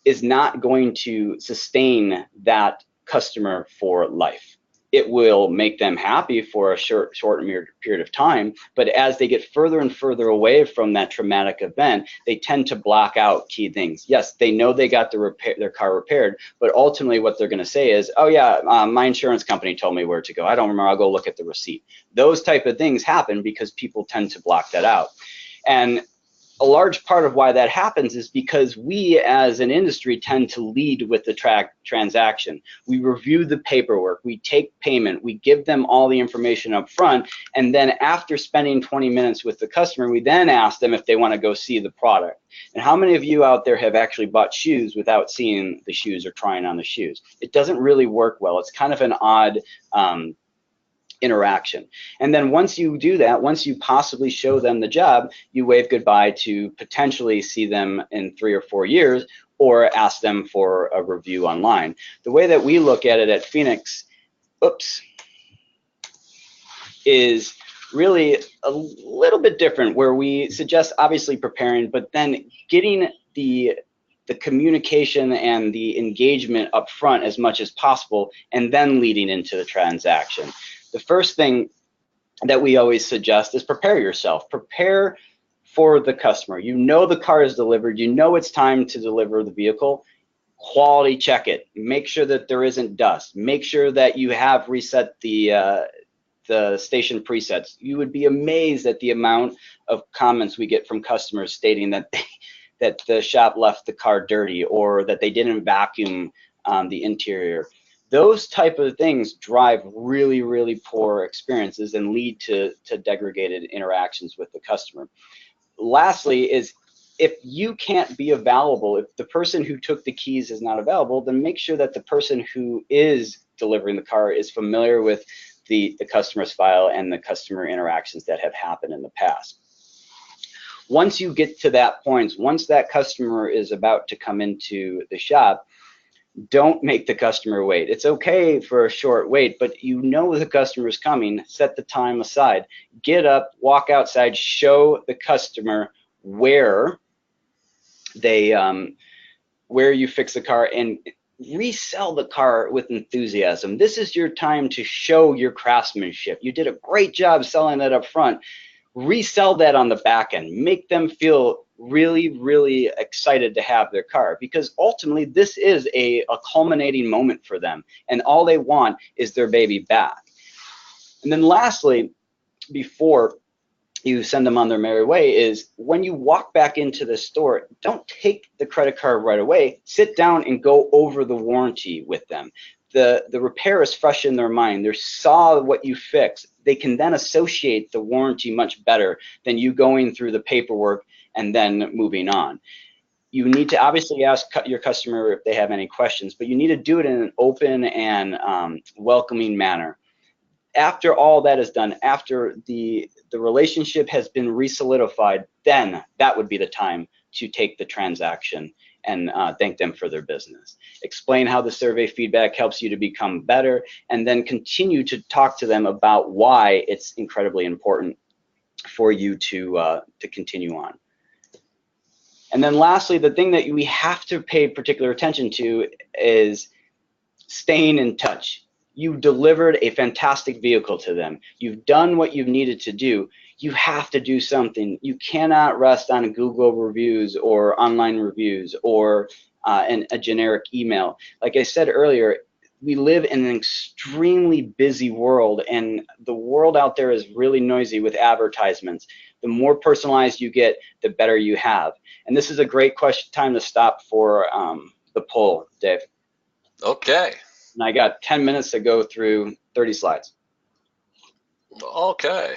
is not going to sustain that customer for life. It will make them happy for a short period of time, but as they get further and further away from that traumatic event, they tend to block out key things. Yes, they know they got their car repaired, but ultimately what they're going to say is, oh yeah, my insurance company told me where to go. I don't remember, I'll go look at the receipt. Those type of things happen because people tend to block that out. And a large part of why that happens is because we as an industry tend to lead with the transaction. We review the paperwork, we take payment, we give them all the information up front, and then after spending 20 minutes with the customer, we then ask them if they want to go see the product. And how many of you out there have actually bought shoes without seeing the shoes or trying on the shoes? It doesn't really work well. It's kind of an odd interaction. And then once you do that, once you possibly show them the job, you wave goodbye to potentially see them in 3 or 4 years, or ask them for a review online. The way that we look at it at Phoenix, is really a little bit different, where we suggest obviously preparing, but then getting the communication and the engagement up front as much as possible, and then leading into the transaction. The first thing that we always suggest is prepare yourself. Prepare for the customer. You know the car is delivered. You know it's time to deliver the vehicle. Quality check it. Make sure that there isn't dust. Make sure that you have reset the station presets. You would be amazed at the amount of comments we get from customers stating that that the shop left the car dirty, or that they didn't vacuum the interior. Those type of things drive really, really poor experiences and lead to degraded interactions with the customer. Lastly is, if you can't be available, if the person who took the keys is not available, then make sure that the person who is delivering the car is familiar with the customer's file and the customer interactions that have happened in the past. Once you get to that point, once that customer is about to come into the shop, don't make the customer wait. It's okay for a short wait, but you know the customer is coming. Set the time aside. Get up, walk outside, show the customer where you fix the car, and resell the car with enthusiasm. This is your time to show your craftsmanship. You did a great job selling that up front. Resell that on the back end. Make them feel really excited to have their car, because ultimately this is a culminating moment for them, and all they want is their baby back. And then lastly, before you send them on their merry way, is when you walk back into the store, don't take the credit card right away. Sit down and go over the warranty with them. The repair is fresh in their mind. They saw what you fixed. They can then associate the warranty much better than you going through the paperwork and then moving on. You need to obviously ask your customer if they have any questions, but you need to do it in an open and welcoming manner. After all that is done, after the relationship has been re-solidified, then that would be the time to take the transaction and thank them for their business. Explain how the survey feedback helps you to become better, and then continue to talk to them about why it's incredibly important for you to continue on. And then lastly, the thing that we have to pay particular attention to is staying in touch. You delivered a fantastic vehicle to them. You've done what you've needed to do. You have to do something. You cannot rest on Google reviews or online reviews or a generic email. Like I said earlier, we live in an extremely busy world, and the world out there is really noisy with advertisements. The more personalized you get, the better you have. And this is a great time to stop for the poll, Dave. Okay. And I got 10 minutes to go through 30 slides. Okay.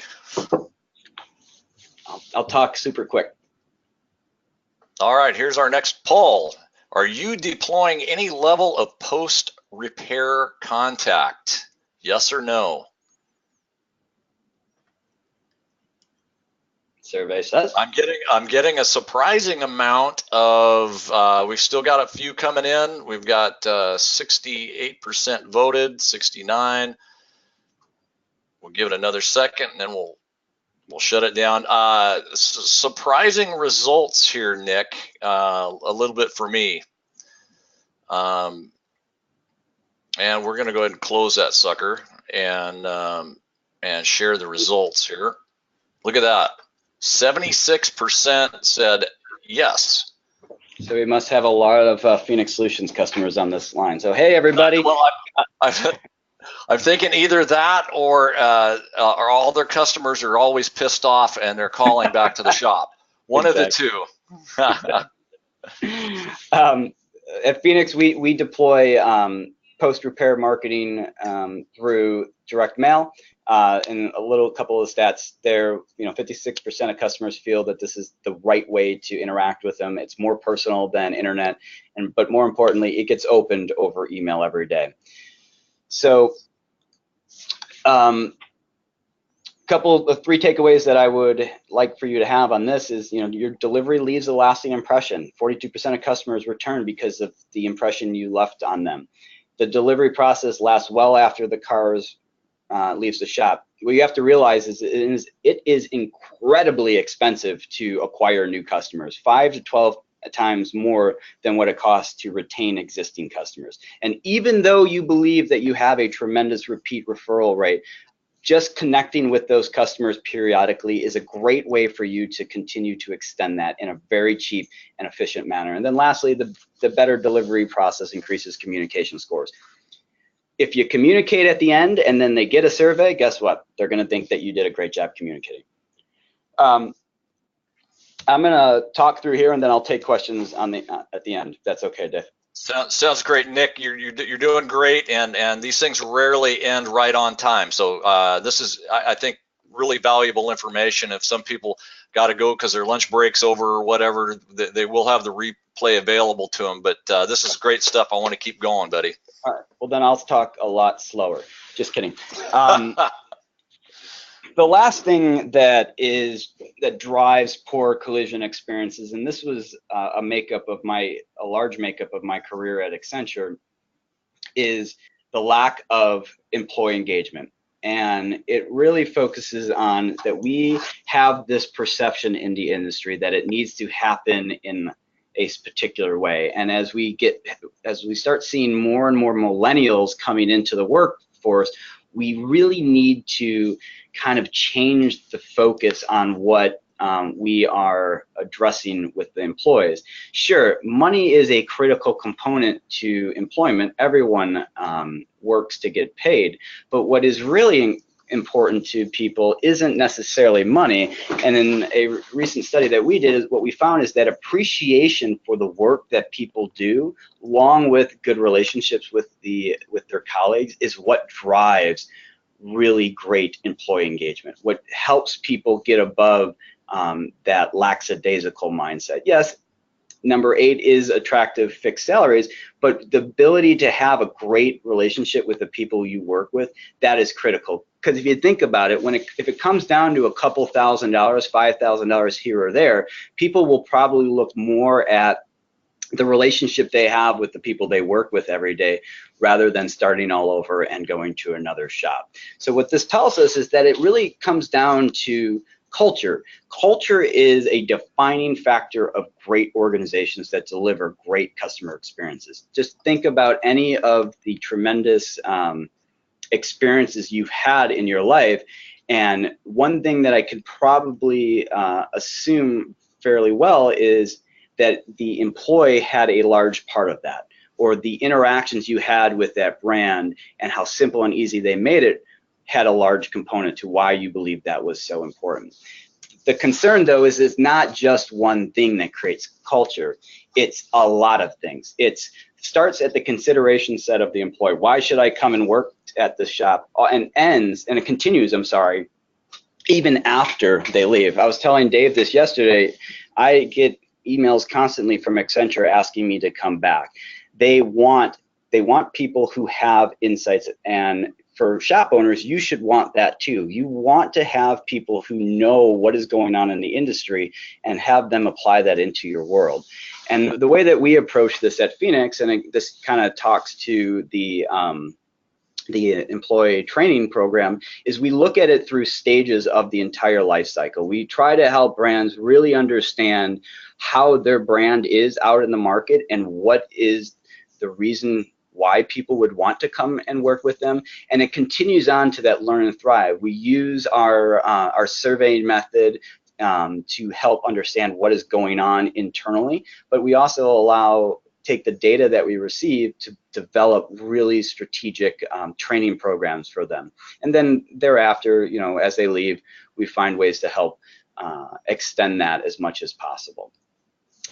I'll talk super quick. All right, here's our next poll. Are you deploying any level of post-repair contact? Yes or no? Survey says. I'm getting a surprising amount of, we've still got a few coming in. We've got 68% voted, 69. We'll give it another second and then we'll shut it down. Surprising results here, Nick, a little bit for me. And we're gonna go ahead and close that sucker and share the results here. Look at that. 76% said yes. So we must have a lot of Phoenix Solutions customers on this line. So hey, everybody. Well, I'm thinking either that or all their customers are always pissed off and they're calling back to the shop. One exactly. Of the two. At Phoenix, we deploy post-repair marketing through direct mail. And a couple of stats there, 56% of customers feel that this is the right way to interact with them. It's more personal than internet, but more importantly, it gets opened over email every day. So, couple of 3 takeaways that I would like for you to have on this is, your delivery leaves a lasting impression. 42% of customers return because of the impression you left on them. The delivery process lasts well after the cars leaves the shop. What you have to realize is it is incredibly expensive to acquire new customers, 5 to 12 times more than what it costs to retain existing customers. And even though you believe that you have a tremendous repeat referral rate, just connecting with those customers periodically is a great way for you to continue to extend that in a very cheap and efficient manner. And then lastly, the better delivery process increases communication scores. If you communicate at the end and then they get a survey, guess what? They're going to think that you did a great job communicating. I'm going to talk through here and then I'll take questions on at the end. That's okay, Dave. Sounds great, Nick. You're doing great, and these things rarely end right on time. So this is, I think, really valuable information. If some people got to go because their lunch break's over or whatever, they will have the replay available to them. But this is great stuff. I want to keep going, buddy. All right. Well, then I'll talk a lot slower. Just kidding. The last thing that drives poor collision experiences, and this was a large makeup of my career at Accenture, is the lack of employee engagement. And it really focuses on that we have this perception in the industry that it needs to happen in a particular way. And as we start seeing more and more millennials coming into the workforce, we really need to kind of change the focus on what we are addressing with the employees. Sure, money is a critical component to employment. Everyone works to get paid, but what is really important to people isn't necessarily money. And in a recent study that we did, is what we found is that appreciation for the work that people do, along with good relationships with their colleagues, is what drives really great employee engagement, what helps people get above that lackadaisical mindset. Yes, number 8 is attractive fixed salaries, but the ability to have a great relationship with the people you work with, that is critical. Because if you think about it, if it comes down to a couple $1,000, $5,000 here or there, people will probably look more at the relationship they have with the people they work with every day, rather than starting all over and going to another shop. So what this tells us is that it really comes down to culture. Culture is a defining factor of great organizations that deliver great customer experiences. Just think about any of the tremendous experiences you've had in your life, and one thing that I could probably assume fairly well is that the employee had a large part of that, or the interactions you had with that brand and how simple and easy they made it had a large component to why you believe that was so important. The concern, though, is it's not just one thing that creates culture. It's a lot of things. It starts at the consideration set of the employee. Why should I come and work at this shop? And ends, and it continues, I'm sorry, even after they leave. I was telling Dave this yesterday. I get emails constantly from Accenture asking me to come back. They want people who have insights, and for shop owners, you should want that too. You want to have people who know what is going on in the industry and have them apply that into your world. And the way that we approach this at Phoenix, and this kind of talks to the employee training program, is we look at it through stages of the entire life cycle. We try to help brands really understand how their brand is out in the market and what is the reason why people would want to come and work with them. And it continues on to that learn and thrive. We use our survey method to help understand what is going on internally, but we also take the data that we receive to develop really strategic training programs for them. And then thereafter, as they leave, we find ways to help extend that as much as possible.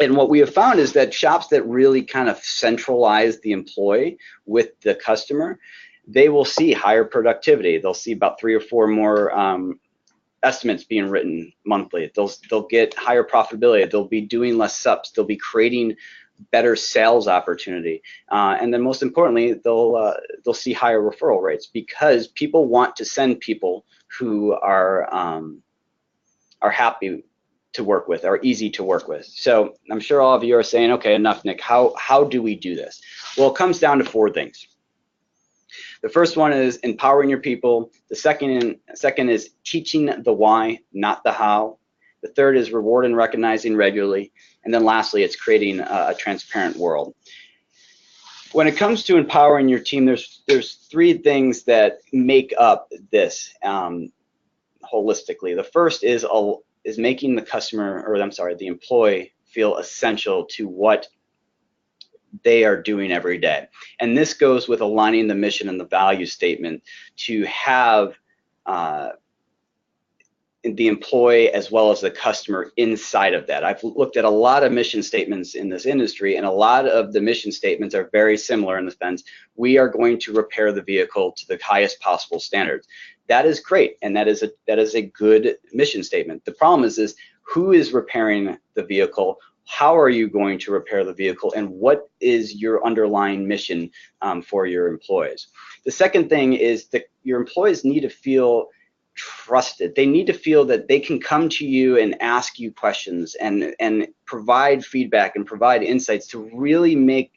And what we have found is that shops that really kind of centralize the employee with the customer, they will see higher productivity. They'll see about 3 or 4 more estimates being written monthly. They'll get higher profitability. They'll be doing less subs. They'll be creating better sales opportunity, and then most importantly, they'll see higher referral rates, because people want to send people who are happy to work with, are easy to work with. So I'm sure all of you are saying, okay, enough, Nick. How do we do this? Well, it comes down to 4 things. The first one is empowering your people. The second is teaching the why, not the how. The third is reward and recognizing regularly. And then lastly, it's creating a transparent world. When it comes to empowering your team, there's 3 things that make up this holistically. The first is making the employee feel essential to what they are doing every day. And this goes with aligning the mission and the value statement to have the employee as well as the customer inside of that. I've looked at a lot of mission statements in this industry, and a lot of the mission statements are very similar in the sense, we are going to repair the vehicle to the highest possible standards. That is great, and that is a good mission statement. The problem is who is repairing the vehicle? How are you going to repair the vehicle, and what is your underlying mission for your employees? The second thing is that your employees need to feel trusted. They need to feel that they can come to you and ask you questions and provide feedback and provide insights to really make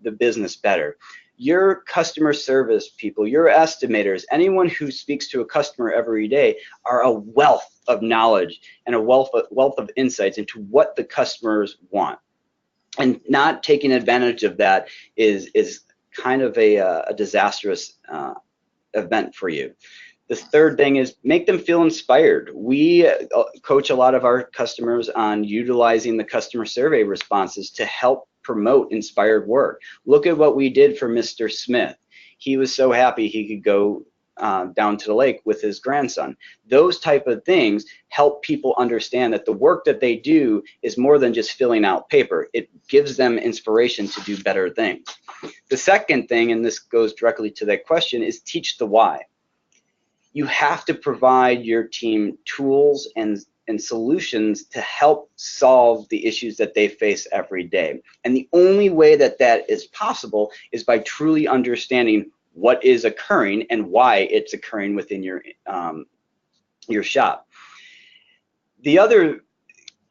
the business better. Your customer service people, your estimators, anyone who speaks to a customer every day are a wealth of knowledge and a wealth of insights into what the customers want. And not taking advantage of that is kind of a disastrous event for you. The third thing is make them feel inspired. We coach a lot of our customers on utilizing the customer survey responses to help promote inspired work. Look at what we did for Mr. Smith. He was so happy he could go down to the lake with his grandson. Those type of things help people understand that the work that they do is more than just filling out paper. It gives them inspiration to do better things. The second thing, and this goes directly to that question, is teach the why. You have to provide your team tools and solutions to help solve the issues that they face every day. And the only way that that is possible is by truly understanding what is occurring and why it's occurring within your shop. The other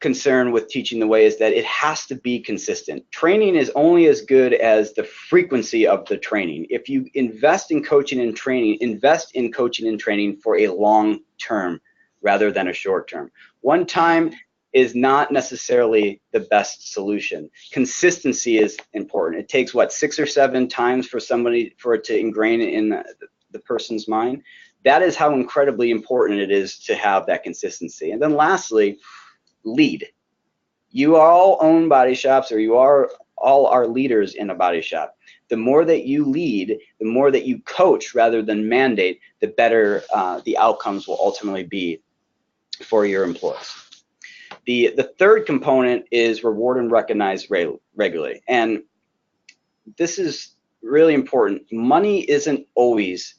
concern with teaching the way is that it has to be consistent. Training is only as good as the frequency of the training. If you invest in coaching and training, invest in coaching and training for a long term rather than a short term. One time is not necessarily the best solution. Consistency is important. It takes, what, 6 or 7 times for it to ingrain in the person's mind. That is how incredibly important it is to have that consistency. And then lastly, lead. You all own body shops, or you all are leaders in a body shop. The more that you lead, the more that you coach rather than mandate, the better the outcomes will ultimately be for your employees. The third component is reward and recognize regularly. And this is really important. Money isn't always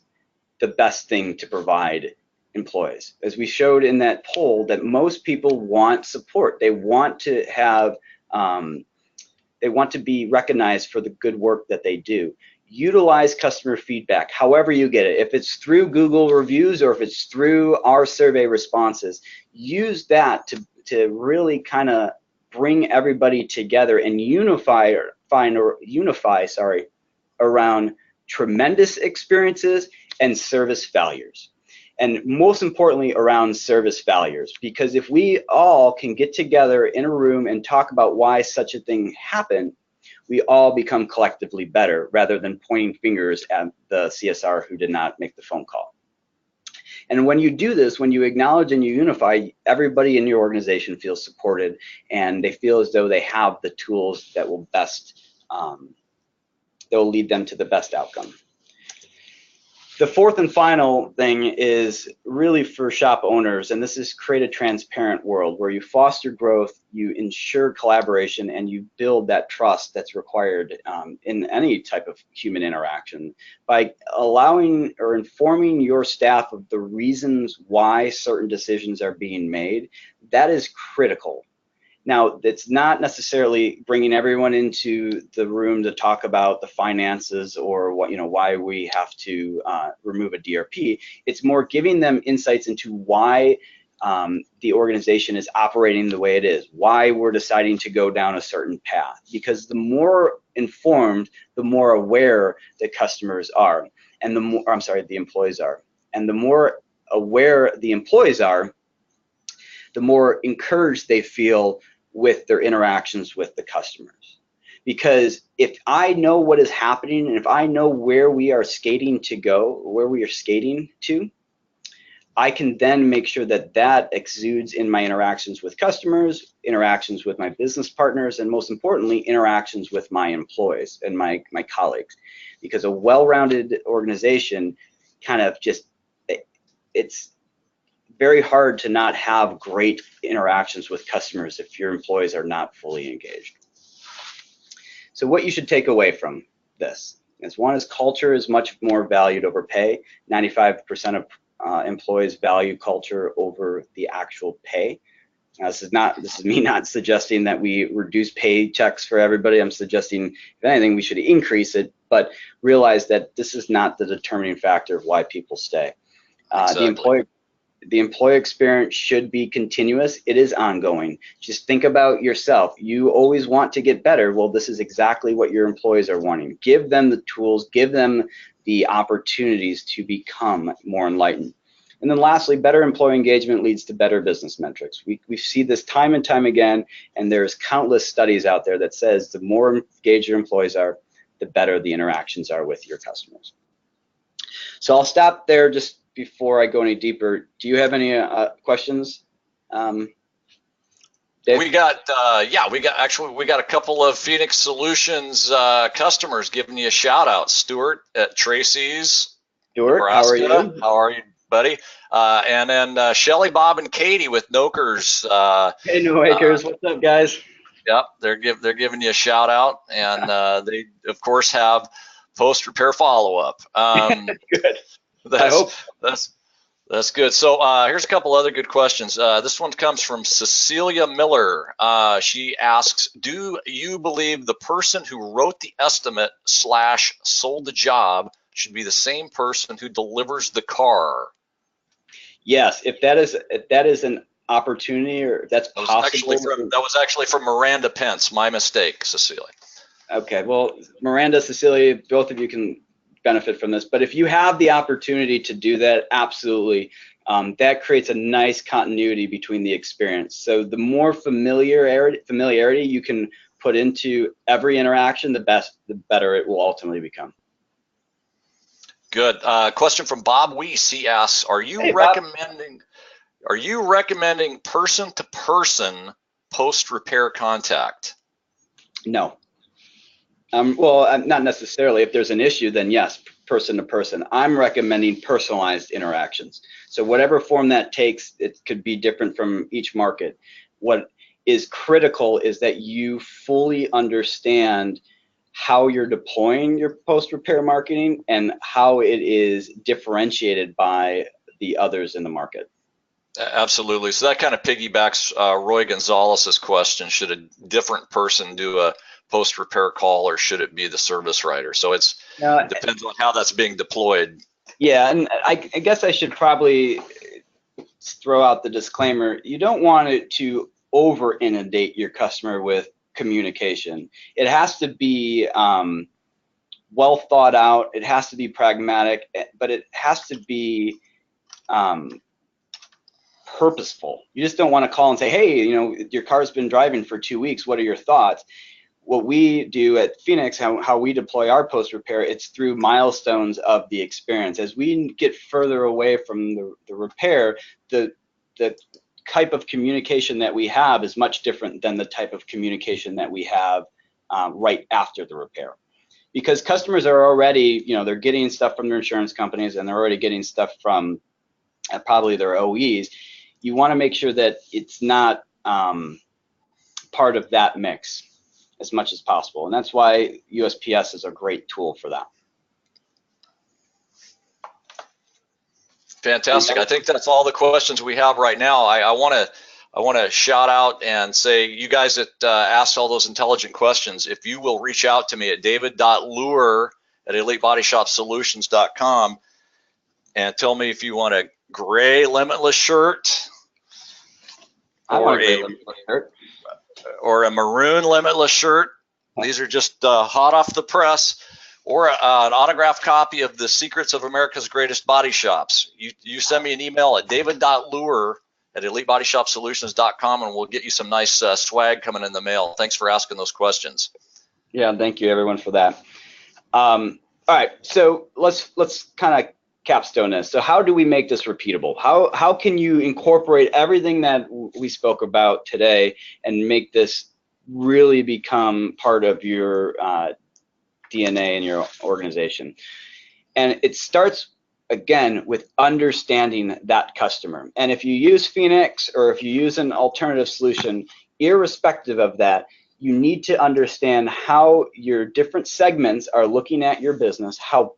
the best thing to provide employees. As we showed in that poll, that most people want support. They want to have, they want to be recognized for the good work that they do. Utilize customer feedback, however you get it. If it's through Google reviews or if it's through our survey responses, use that to really kind of bring everybody together and unify around tremendous experiences and service failures. And most importantly, around service failures, because if we all can get together in a room and talk about why such a thing happened, we all become collectively better rather than pointing fingers at the CSR who did not make the phone call. And when you do this, when you acknowledge and you unify, everybody in your organization feels supported and they feel as though they have the tools that will best, that will lead them to the best outcome. The fourth and final thing is really for shop owners, and this is create a transparent world where you foster growth, you ensure collaboration, and you build that trust that's required in any type of human interaction by allowing or informing your staff of the reasons why certain decisions are being made. That is critical. Now, it's not necessarily bringing everyone into the room to talk about the finances or what, why we have to remove a DRP. It's more giving them insights into why the organization is operating the way it is, why we're deciding to go down a certain path. Because the more informed, the more aware the customers are, and the more, the employees are, and the more aware the employees are, the more encouraged they feel with their interactions with the customers. Because if I know what is happening and if I know where we are skating to, I can then make sure that that exudes in my interactions with customers, interactions with my business partners, and most importantly, interactions with my employees and my colleagues. Because a well-rounded organization kind of just, it's very hard to not have great interactions with customers if your employees are not fully engaged. So what you should take away from this is, one is culture is much more valued over pay. 95% of employees value culture over the actual pay. Now, this is me not suggesting that we reduce paychecks for everybody. I'm suggesting, if anything, we should increase it, but realize that this is not the determining factor of why people stay. Exactly. The employee experience should be continuous. It is ongoing. Just think about yourself. You always want to get better. Well, this is exactly what your employees are wanting. Give them the tools, give them the opportunities to become more enlightened. And then lastly, better employee engagement leads to better business metrics. We see this time and time again, and there's countless studies out there that says the more engaged your employees are, the better the interactions are with your customers. So I'll stop there just before I go any deeper, do you have any questions? Dave? We got we got a couple of Phoenix Solutions customers giving you a shout out. Stuart at Tracy's, Stuart, Nebraska. how are you? How are you, buddy? And then Shelly, Bob, and Katie with Nokers. Hey, New Acres, what's up, guys? Yep, they're giving you a shout out, and they of course have post repair follow up. Good. That's, I hope. That's good. So here's a couple other good questions. This one comes from Cecilia Miller. She asks, do you believe the person who wrote the estimate / sold the job should be the same person who delivers the car? Yes, if that is an opportunity, or if that's possible. That was actually from Miranda Pence. My mistake, Cecilia. Okay, well, Miranda, Cecilia, both of you can benefit from this, but if you have the opportunity to do that, absolutely. That creates a nice continuity between the experience. So the more familiarity you can put into every interaction, the better it will ultimately become. Good. Question from Bob Weiss. He asks, are you recommending person-to-person post-repair contact? No. Well, not necessarily. If there's an issue, then yes, person to person. I'm recommending personalized interactions. So whatever form that takes, it could be different from each market. What is critical is that you fully understand how you're deploying your post-repair marketing and how it is differentiated by the others in the market. Absolutely. So that kind of piggybacks Roy Gonzalez's question: should a different person do a post-repair call, or should it be the service writer? So it depends on how that's being deployed. Yeah, and I guess I should probably throw out the disclaimer. You don't want it to over-inundate your customer with communication. It has to be well thought out. It has to be pragmatic, but it has to be purposeful. You just don't want to call and say, hey, your car's been driving for 2 weeks. What are your thoughts? What we do at Phoenix, how we deploy our post-repair, it's through milestones of the experience. As we get further away from the repair, the type of communication that we have is much different than the type of communication that we have right after the repair. Because customers are already, they're getting stuff from their insurance companies, and they're already getting stuff from probably their OEs. You want to make sure that it's not part of that mix as much as possible. And that's why USPS is a great tool for that. Fantastic. I think that's all the questions we have right now. I want to shout out and say, you guys that asked all those intelligent questions, if you will reach out to me at david.luer@elitebodyshopsolutions.com and tell me if you want a gray limitless shirt or a maroon limitless shirt. These are just hot off the press. Or an autographed copy of The Secrets of America's Greatest Body Shops. You send me an email at david.luer@elitebodyshopsolutions.com, and we'll get you some nice swag coming in the mail. Thanks for asking those questions. Yeah, thank you everyone for that. All right, so let's kind of capstone this. So how do we make this repeatable? How can you incorporate everything that we spoke about today and make this really become part of your DNA in your organization? And it starts again with understanding that customer. And if you use Phoenix or if you use an alternative solution, irrespective of that, you need to understand how your different segments are looking at your business, how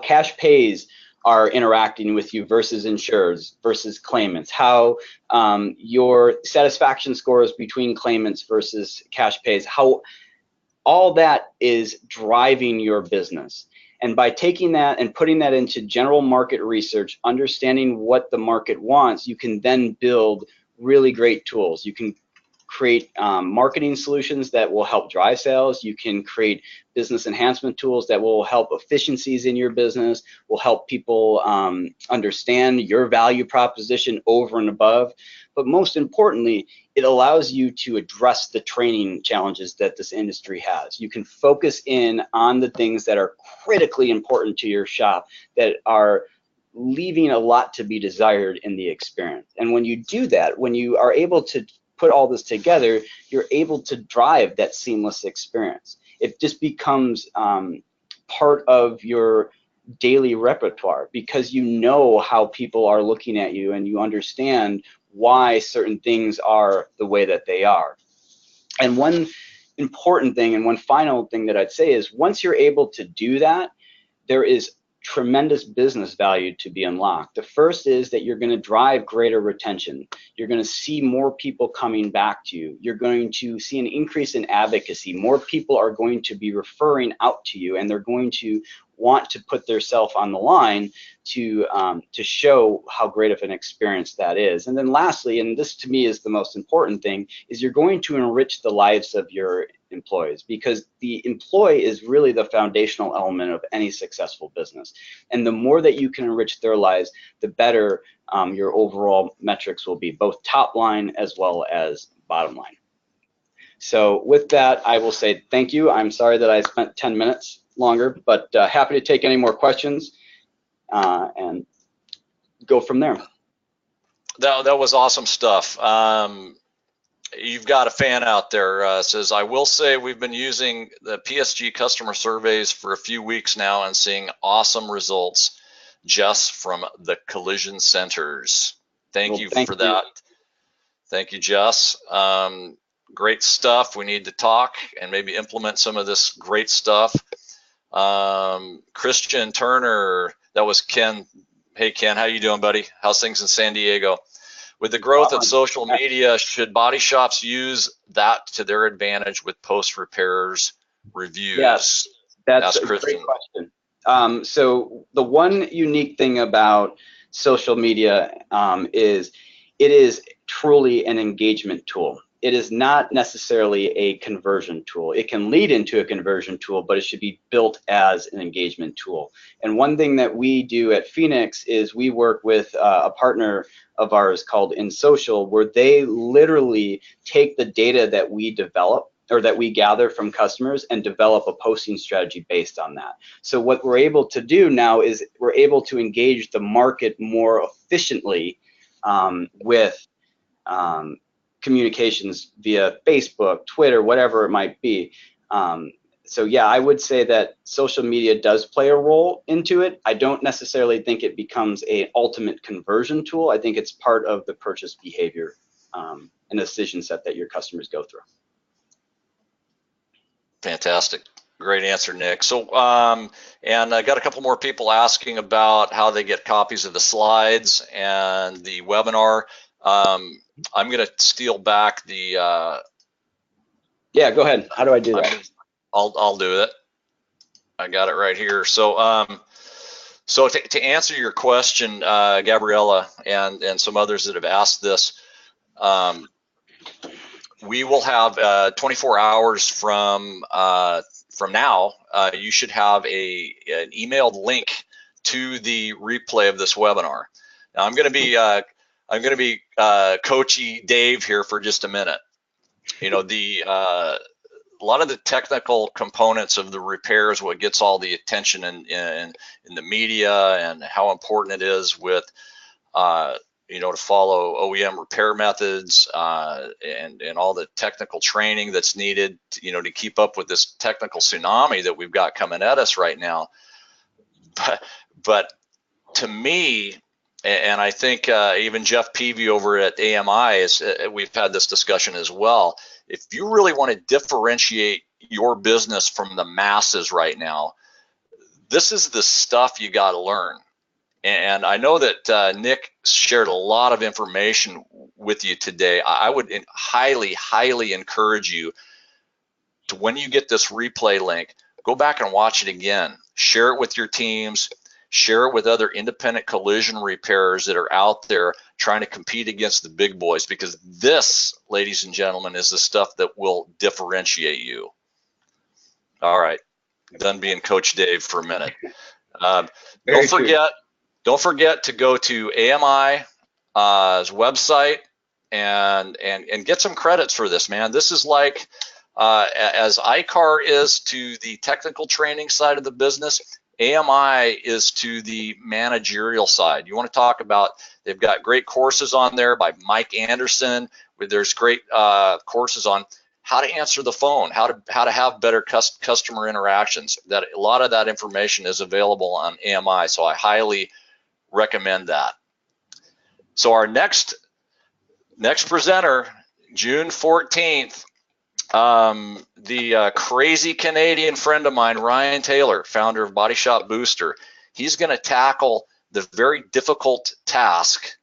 cash pays are interacting with you versus insureds versus claimants, how your satisfaction scores between claimants versus cash pays, how all that is driving your business. And by taking that and putting that into general market research, understanding what the market wants, you can then build really great tools. You can create marketing solutions that will help drive sales. You can create business enhancement tools that will help efficiencies in your business, will help people understand your value proposition over and above. But most importantly, it allows you to address the training challenges that this industry has. You can focus in on the things that are critically important to your shop, that are leaving a lot to be desired in the experience. And when you do that, when you are able to put all this together, you're able to drive that seamless experience. It just becomes part of your daily repertoire, because you know how people are looking at you and you understand why certain things are the way that they are. And one important thing and one final thing that I'd say is, once you're able to do that, there is tremendous business value to be unlocked. The first is that you're going to drive greater retention. You're going to see more people coming back to you. You're going to see an increase in advocacy. More people are going to be referring out to you, and they're going to want to put themselves on the line to show how great of an experience that is. And then lastly, and this to me is the most important thing, is you're going to enrich the lives of your employees, because the employee is really the foundational element of any successful business. And the more that you can enrich their lives, the better your overall metrics will be, both top line as well as bottom line. So with that, I will say thank you. I'm sorry that I spent 10 minutes longer, but happy to take any more questions and go from there. That was awesome stuff. You've got a fan out there, says, I will say we've been using the PSG customer surveys for a few weeks now and seeing awesome results just from the collision centers. Thank you for that. Thank you, Jess. Great stuff. We need to talk and maybe implement some of this great stuff. Christian Turner, that was Ken. Hey, Ken, how you doing, buddy? How's things in San Diego? With the growth of social media, should body shops use that to their advantage with post repairs reviews? Yes, that's a great question. So the one unique thing about social media is it is truly an engagement tool. It is not necessarily a conversion tool. It can lead into a conversion tool, but it should be built as an engagement tool. And one thing that we do at Phoenix is we work with a partner of ours called InSocial, where they literally take the data that we develop or that we gather from customers and develop a posting strategy based on that. So what we're able to do now is we're able to engage the market more efficiently with communications via Facebook, Twitter, whatever it might be. So yeah, I would say that social media does play a role into it. I don't necessarily think it becomes an ultimate conversion tool. I think it's part of the purchase behavior and decision set that your customers go through. Fantastic. Great answer, Nick. So, and I got a couple more people asking about how they get copies of the slides and the webinar. I'm going to steal back the. Yeah, go ahead. How do I do that? I'll do it. I got it right here. So, so to answer your question, Gabriella, and some others that have asked this, we will have 24 hours from now. You should have an emailed link to the replay of this webinar. Now, I'm going to be coachy Dave here for just a minute. You know, a lot of the technical components of the repairs, what gets all the attention in the media, and how important it is with you know, to follow OEM repair methods and all the technical training that's needed, you know, to keep up with this technical tsunami that we've got coming at us right now. But to me, and I think even Jeff Peavy over at AMI, we've had this discussion as well. If you really want to differentiate your business from the masses right now, this is the stuff you got to learn. And I know that Nick shared a lot of information with you today. I would highly, highly encourage you to, when you get this replay link, go back and watch it again. Share it with your teams. Share it with other independent collision repairers that are out there trying to compete against the big boys, because this, ladies and gentlemen, is the stuff that will differentiate you. All right, done being Coach Dave for a minute. Don't forget to go to AMI's website and get some credits for this, man. This is like, as iCar is to the technical training side of the business, AMI is to the managerial side. You want to talk about, they've got great courses on there by Mike Anderson, where there's great courses on how to answer the phone, how to have better customer interactions. That a lot of that information is available on AMI, so I highly recommend that. So our next presenter, June 14th, the crazy Canadian friend of mine, Ryan Taylor, founder of Body Shop Booster, he's going to tackle the very difficult task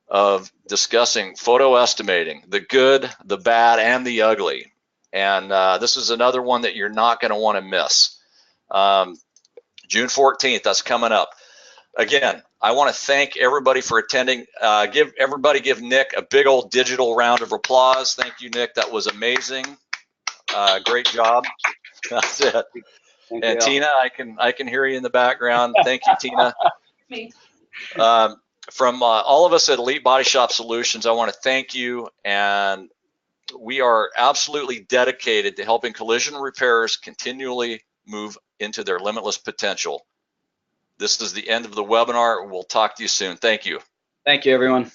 of discussing photo estimating, the good, the bad, and the ugly. And this is another one that you're not going to want to miss. June 14th, that's coming up. Again, I want to thank everybody for attending. Give Nick a big old digital round of applause. Thank you, Nick. That was amazing. Great job. That's it. Thank And you. Tina, I can hear you in the background. Thank you, Tina. Me. From all of us at Elite Body Shop Solutions, I want to thank you, and we are absolutely dedicated to helping collision repairers continually move into their limitless potential. This is the end of the webinar. We'll talk to you soon. Thank you. Thank you, everyone.